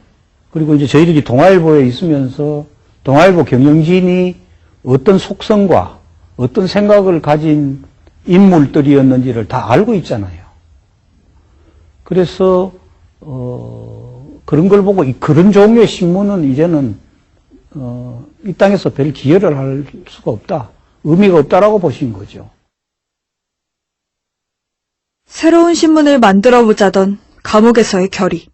S5: 그리고 이제 저희들이 동아일보에 있으면서 동아일보 경영진이 어떤 속성과 어떤 생각을 가진 인물들이었는지를 다 알고 있잖아요. 그래서 그런 걸 보고 그런 종류의 신문은 이제는 이 땅에서 별 기여를 할 수가 없다. 의미가 없다라고 보신 거죠.
S2: 새로운 신문을 만들어 보자던 감옥에서의 결의.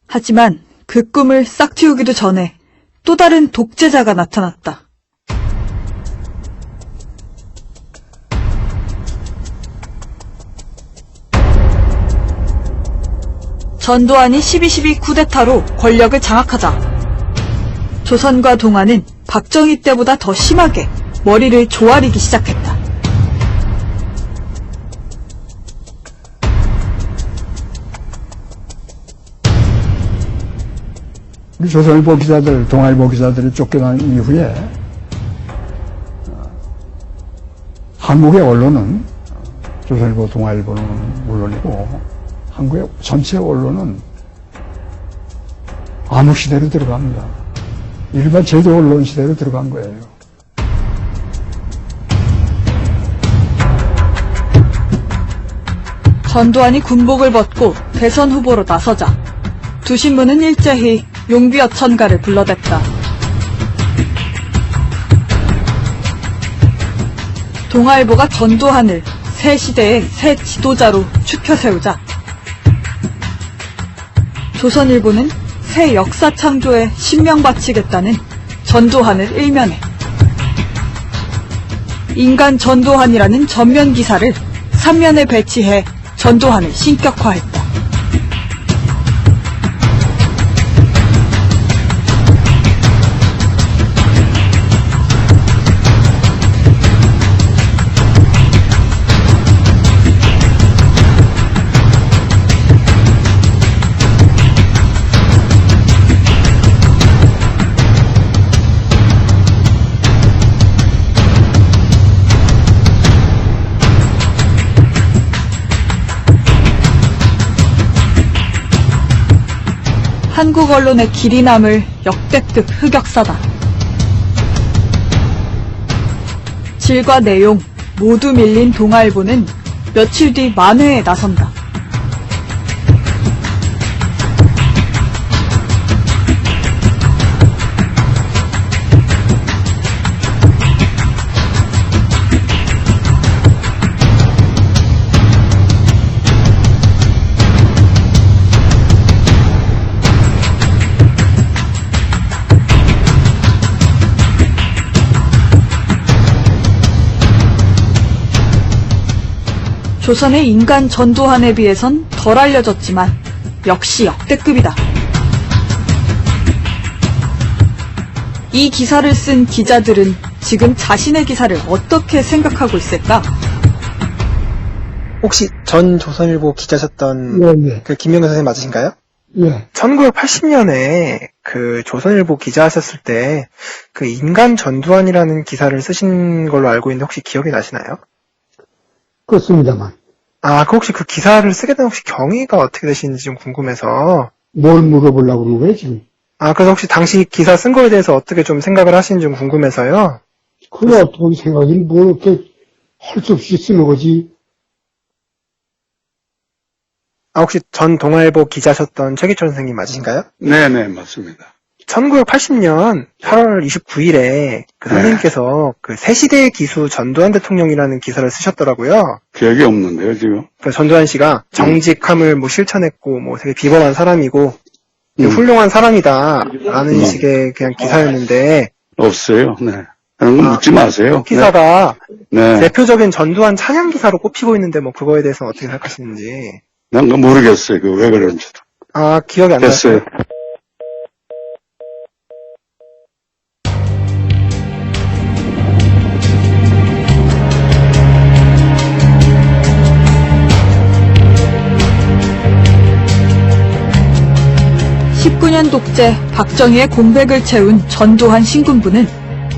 S2: 하지만 그 꿈을 싹틔우기도 전에 또 다른 독재자가 나타났다. 전두환이 12.12 쿠데타로 권력을 장악하자 조선과 동아는 박정희 때보다 더 심하게 머리를 조아리기 시작했다.
S8: 우리 조선일보 기자들, 동아일보 기자들이 쫓겨난 이후에 한국의 언론은 조선일보, 동아일보는 물론이고 한국의 전체 언론은 암흑 시대로 들어갑니다. 일반 제도 언론 시대로 들어간 거예요.
S2: 전두환이 군복을 벗고 대선 후보로 나서자 두 신문은 일제히 용비어천가를 불러댔다. 동아일보가 전두환을 새 시대의 새 지도자로 추켜 세우자 조선일보는 새 역사 창조에 신명 바치겠다는 전두환을 일면에 인간 전두환이라는 전면 기사를 3면에 배치해 전두환을 신격화했다. 한국 언론의 길이 남을 역대급 흑역사다. 질과 내용 모두 밀린 동아일보는 며칠 뒤 만회에 나선다. 조선의 인간 전두환에 비해선 덜 알려졌지만 역시 역대급이다. 이 기사를 쓴 기자들은 지금 자신의 기사를 어떻게 생각하고 있을까?
S1: 혹시 전 조선일보 기자셨던
S8: 네.
S1: 그 김명근 선생님 맞으신가요?
S8: 예.
S1: 1980년에 그 조선일보 기자 하셨을 때 그 인간 전두환이라는 기사를 쓰신 걸로 알고 있는데 혹시 기억이 나시나요?
S8: 그렇습니다만.
S1: 그 혹시 그 기사를 쓰게 된 혹시 경위가 어떻게 되시는지 좀 궁금해서.
S8: 뭘 물어보려고 그러는 거예요, 지금?
S1: 그래서 혹시 당시 기사 쓴 거에 대해서 어떻게 좀 생각을 하시는지 좀 궁금해서요.
S8: 그게 어떤 생각이 뭐 이렇게 할 수 없이 쓰는 거지.
S1: 혹시 전 동아일보 기자셨던 최기철 선생님 맞으신가요?
S10: 네네, 맞습니다.
S1: 1980년 8월 29일에 그 선생님께서 그 새시대의 기수 전두환 대통령이라는 기사를 쓰셨더라고요.
S10: 기억이 없는데요, 지금.
S1: 그 전두환 씨가 정직함을 뭐 실천했고 뭐 되게 비범한 사람이고 훌륭한 사람이다라는 식의 그냥 기사였는데
S10: 없어요. 네. 그런 건 묻지 마세요.
S1: 기사가
S10: 네.
S1: 대표적인 전두환 찬양 기사로 꼽히고 있는데 뭐 그거에 대해서는 어떻게 생각하시는지.
S10: 난 그거 모르겠어요. 그 왜 그런지도.
S1: 아, 기억이 안 나요.
S10: 됐어요.
S2: (19년) 독재 박정희의 공백을 채운 전두환 신군부는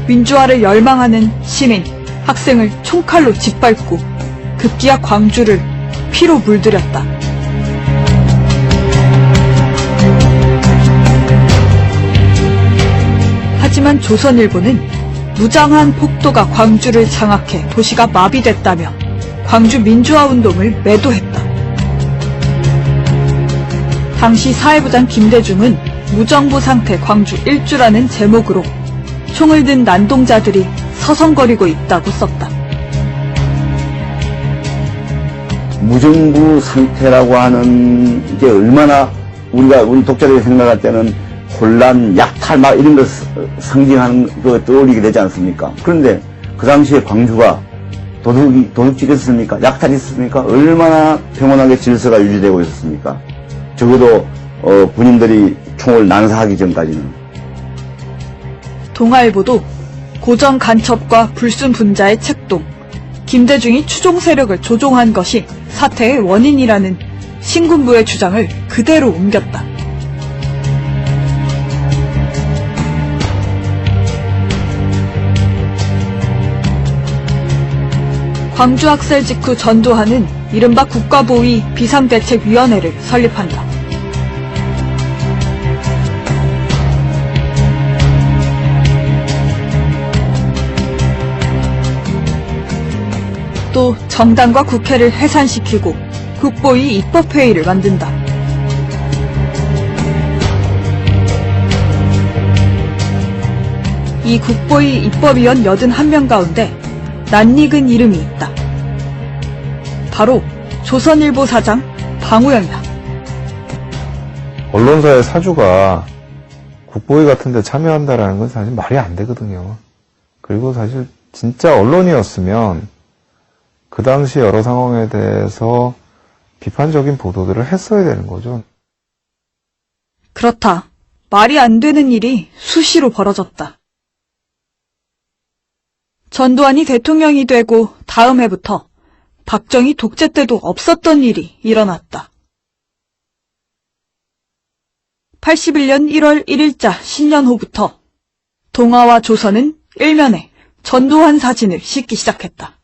S2: 민주화를 열망하는 시민, 학생을 총칼로 짓밟고 급기야 광주를 피로 물들였다. 하지만 조선일보는 무장한 폭도가 광주를 장악해 도시가 마비됐다며 광주 민주화 운동을 매도했다. 당시 사회부장 김대중은 무정부 상태 광주 일주라는 제목으로 총을 든 난동자들이 서성거리고 있다고 썼다.
S14: 무정부 상태라고 하는 게 얼마나 우리 독자들이 생각할 때는 혼란, 약탈 막 이런 걸 상징하는 거 떠올리게 되지 않습니까? 그런데 그 당시에 광주가 도둑질이 있었습니까? 약탈이 있었습니까? 얼마나 평온하게 질서가 유지되고 있었습니까? 적어도 군인들이 총을 난사하기 전까지는.
S2: 동아일보도 고정 간첩과 불순 분자의 책동, 김대중이 추종 세력을 조종한 것이 사태의 원인이라는 신군부의 주장을 그대로 옮겼다. 광주 학살 직후 전두환은 이른바 국가보위 비상대책위원회를 설립한다. 또 정당과 국회를 해산시키고 국보위 입법회의를 만든다. 이 국보위 입법위원 81명 가운데 낯익은 이름이 있다. 바로 조선일보 사장 방우영이다.
S3: 언론사의 사주가 국보위 같은 데 참여한다라는 건 사실 말이 안 되거든요. 그리고 사실 진짜 언론이었으면 그 당시 여러 상황에 대해서 비판적인 보도들을 했어야 되는 거죠.
S2: 그렇다. 말이 안 되는 일이 수시로 벌어졌다. 전두환이 대통령이 되고 다음 해부터 박정희 독재 때도 없었던 일이 일어났다. 81년 1월 1일자 신년호부터 동아와 조선은 일면에 전두환 사진을 싣기 시작했다.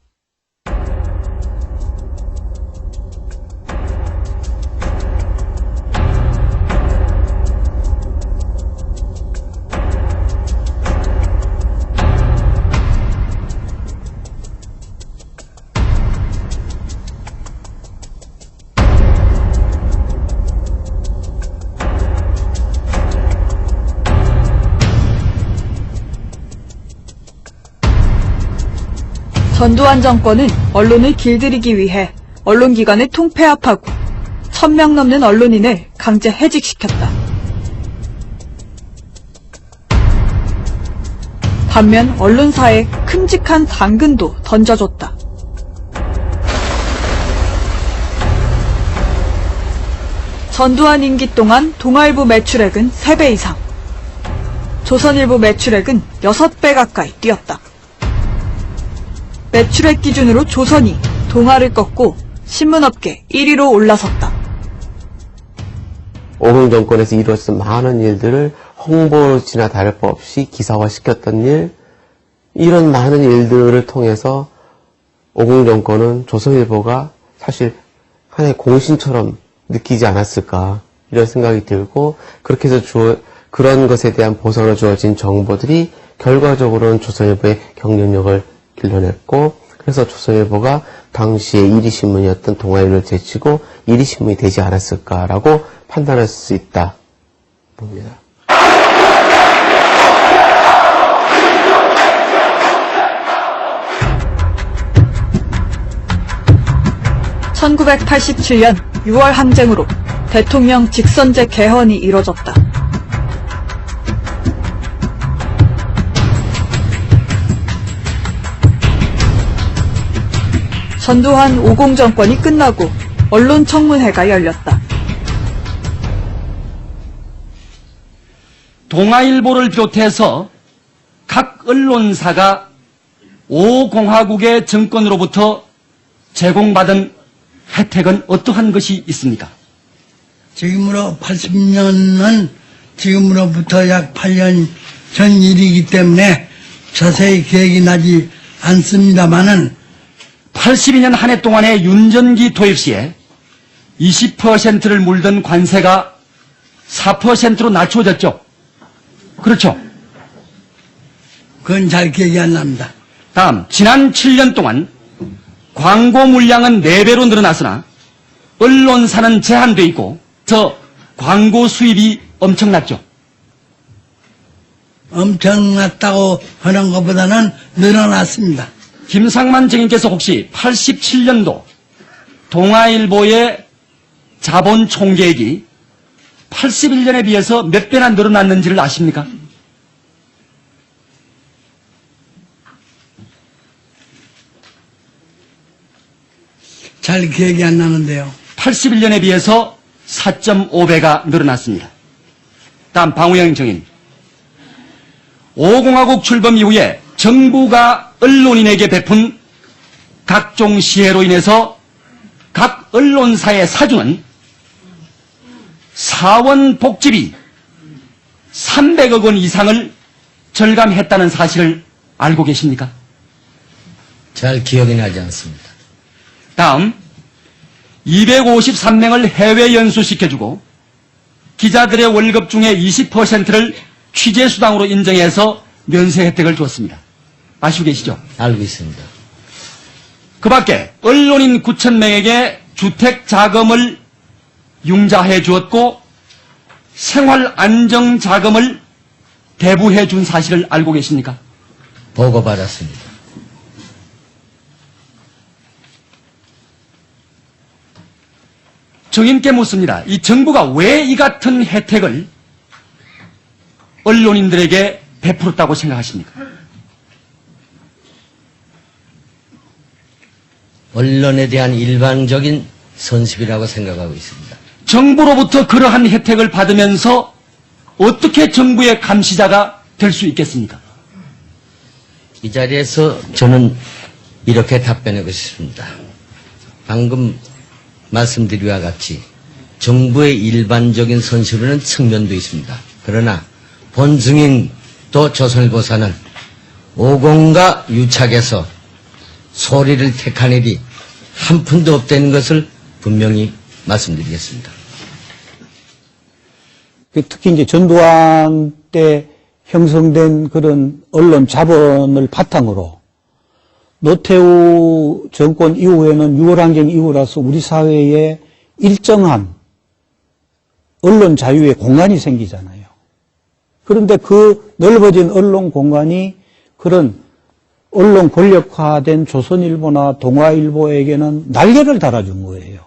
S2: 전두환 정권은 언론을 길들이기 위해 언론기관을 통폐합하고 1000명 넘는 언론인을 강제 해직시켰다. 반면 언론사에 큼직한 당근도 던져줬다. 전두환 임기 동안 동아일보 매출액은 3배 이상, 조선일보 매출액은 6배 가까이 뛰었다. 매출액 기준으로 조선이 동아를 꺾고 신문업계 1위로 올라섰다.
S22: 오공 정권에서 이루어진 많은 일들을 홍보지나 다를 바 없이 기사화시켰던 일, 이런 많은 일들을 통해서 오공 정권은 조선일보가 사실 하나의 공신처럼 느끼지 않았을까 이런 생각이 들고, 그렇게 해서 그런 것에 대한 보상으로 주어진 정보들이 결과적으로는 조선일보의 경쟁력을 길러냈고, 그래서 조선일보가 당시에 1위 신문이었던 동아일보를 제치고 1위 신문이 되지 않았을까라고 판단할 수 있다 봅니다.
S2: 1987년 6월 항쟁으로 대통령 직선제 개헌이 이뤄졌다. 전두환 50 정권이 끝나고 언론 청문회가 열렸다.
S4: 동아일보를 비롯해서 각 언론사가 5공화국의 정권으로부터 제공받은 혜택은 어떠한 것이 있습니까?
S7: 지금으로 80년은 지금으로부터 약 8년 전 일이기 때문에 자세히 기억이 나지 않습니다만은
S4: 82년 한 해 동안의 윤전기 도입 시에 20%를 물던 관세가 4%로 낮춰졌죠. 그렇죠?
S7: 그건 잘 기억이 안 납니다.
S4: 다음, 지난 7년 동안 광고 물량은 4배로 늘어났으나 언론사는 제한돼 있고 저 광고 수입이 엄청났죠.
S7: 엄청났다고 하는 것보다는 늘어났습니다.
S4: 김상만 정인께서 혹시 87년도 동아일보의 자본 총계액이 81년에 비해서 몇 배나 늘어났는지를 아십니까?
S7: 잘 기억이 안 나는데요.
S4: 81년에 비해서 4.5배가 늘어났습니다. 다음 방우영 정인. 5공화국 출범 이후에 정부가 언론인에게 베푼 각종 시혜로 인해서 각 언론사의 사주는 사원 복지비 300억 원 이상을 절감했다는 사실을 알고 계십니까?
S17: 잘 기억이 나지 않습니다.
S4: 다음 253명을 해외 연수시켜주고 기자들의 월급 중에 20%를 취재수당으로 인정해서 면세 혜택을 줬습니다. 아시고 계시죠?
S17: 알고 있습니다.
S4: 그 밖에 언론인 9,000명에게 주택자금을 융자해 주었고 생활안정자금을 대부해 준 사실을 알고 계십니까?
S17: 보고받았습니다.
S4: 정인께 묻습니다. 이 정부가 왜 이 같은 혜택을 언론인들에게 베풀었다고 생각하십니까?
S17: 언론에 대한 일반적인 선습이라고 생각하고 있습니다.
S4: 정부로부터 그러한 혜택을 받으면서 어떻게 정부의 감시자가 될 수 있겠습니까?
S17: 이 자리에서 저는 이렇게 답변하고 싶습니다. 방금 말씀드리와 같이 정부의 일반적인 선습이라는 측면도 있습니다. 그러나 본승인 또 조선일보사는 5공과 유착해서 소리를 택한 일이 한 푼도 없다는 것을 분명히 말씀드리겠습니다.
S5: 특히 이제 전두환 때 형성된 그런 언론 자본을 바탕으로 노태우 정권 이후에는 6월 항쟁 이후라서 우리 사회에 일정한 언론 자유의 공간이 생기잖아요. 그런데 그 넓어진 언론 공간이 그런 언론 권력화된 조선일보나 동아일보에게는 날개를 달아준 거예요.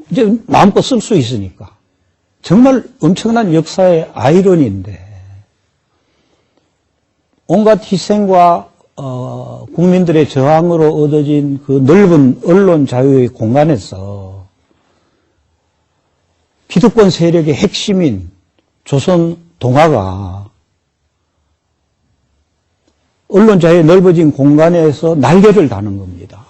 S5: 이제 마음껏 쓸 수 있으니까. 정말 엄청난 역사의 아이러니인데 온갖 희생과 국민들의 저항으로 얻어진 그 넓은 언론 자유의 공간에서 기득권 세력의 핵심인 조선 동아가 언론 자유의 넓어진 공간에서 날개를 다는 겁니다.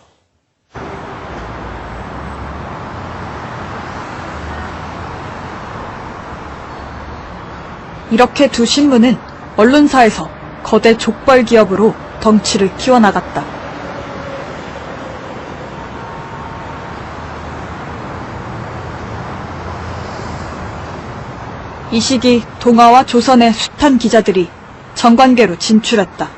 S2: 이렇게 두 신문은 언론사에서 거대 족벌 기업으로 덩치를 키워나갔다. 이 시기 동아와 조선의 숱한 기자들이 정관계로 진출했다.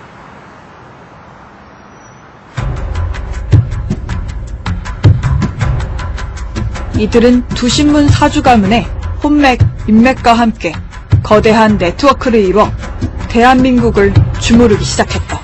S2: 이들은 두 신문 사주 가문의 혼맥, 인맥과 함께 거대한 네트워크를 이뤄 대한민국을 주무르기 시작했다.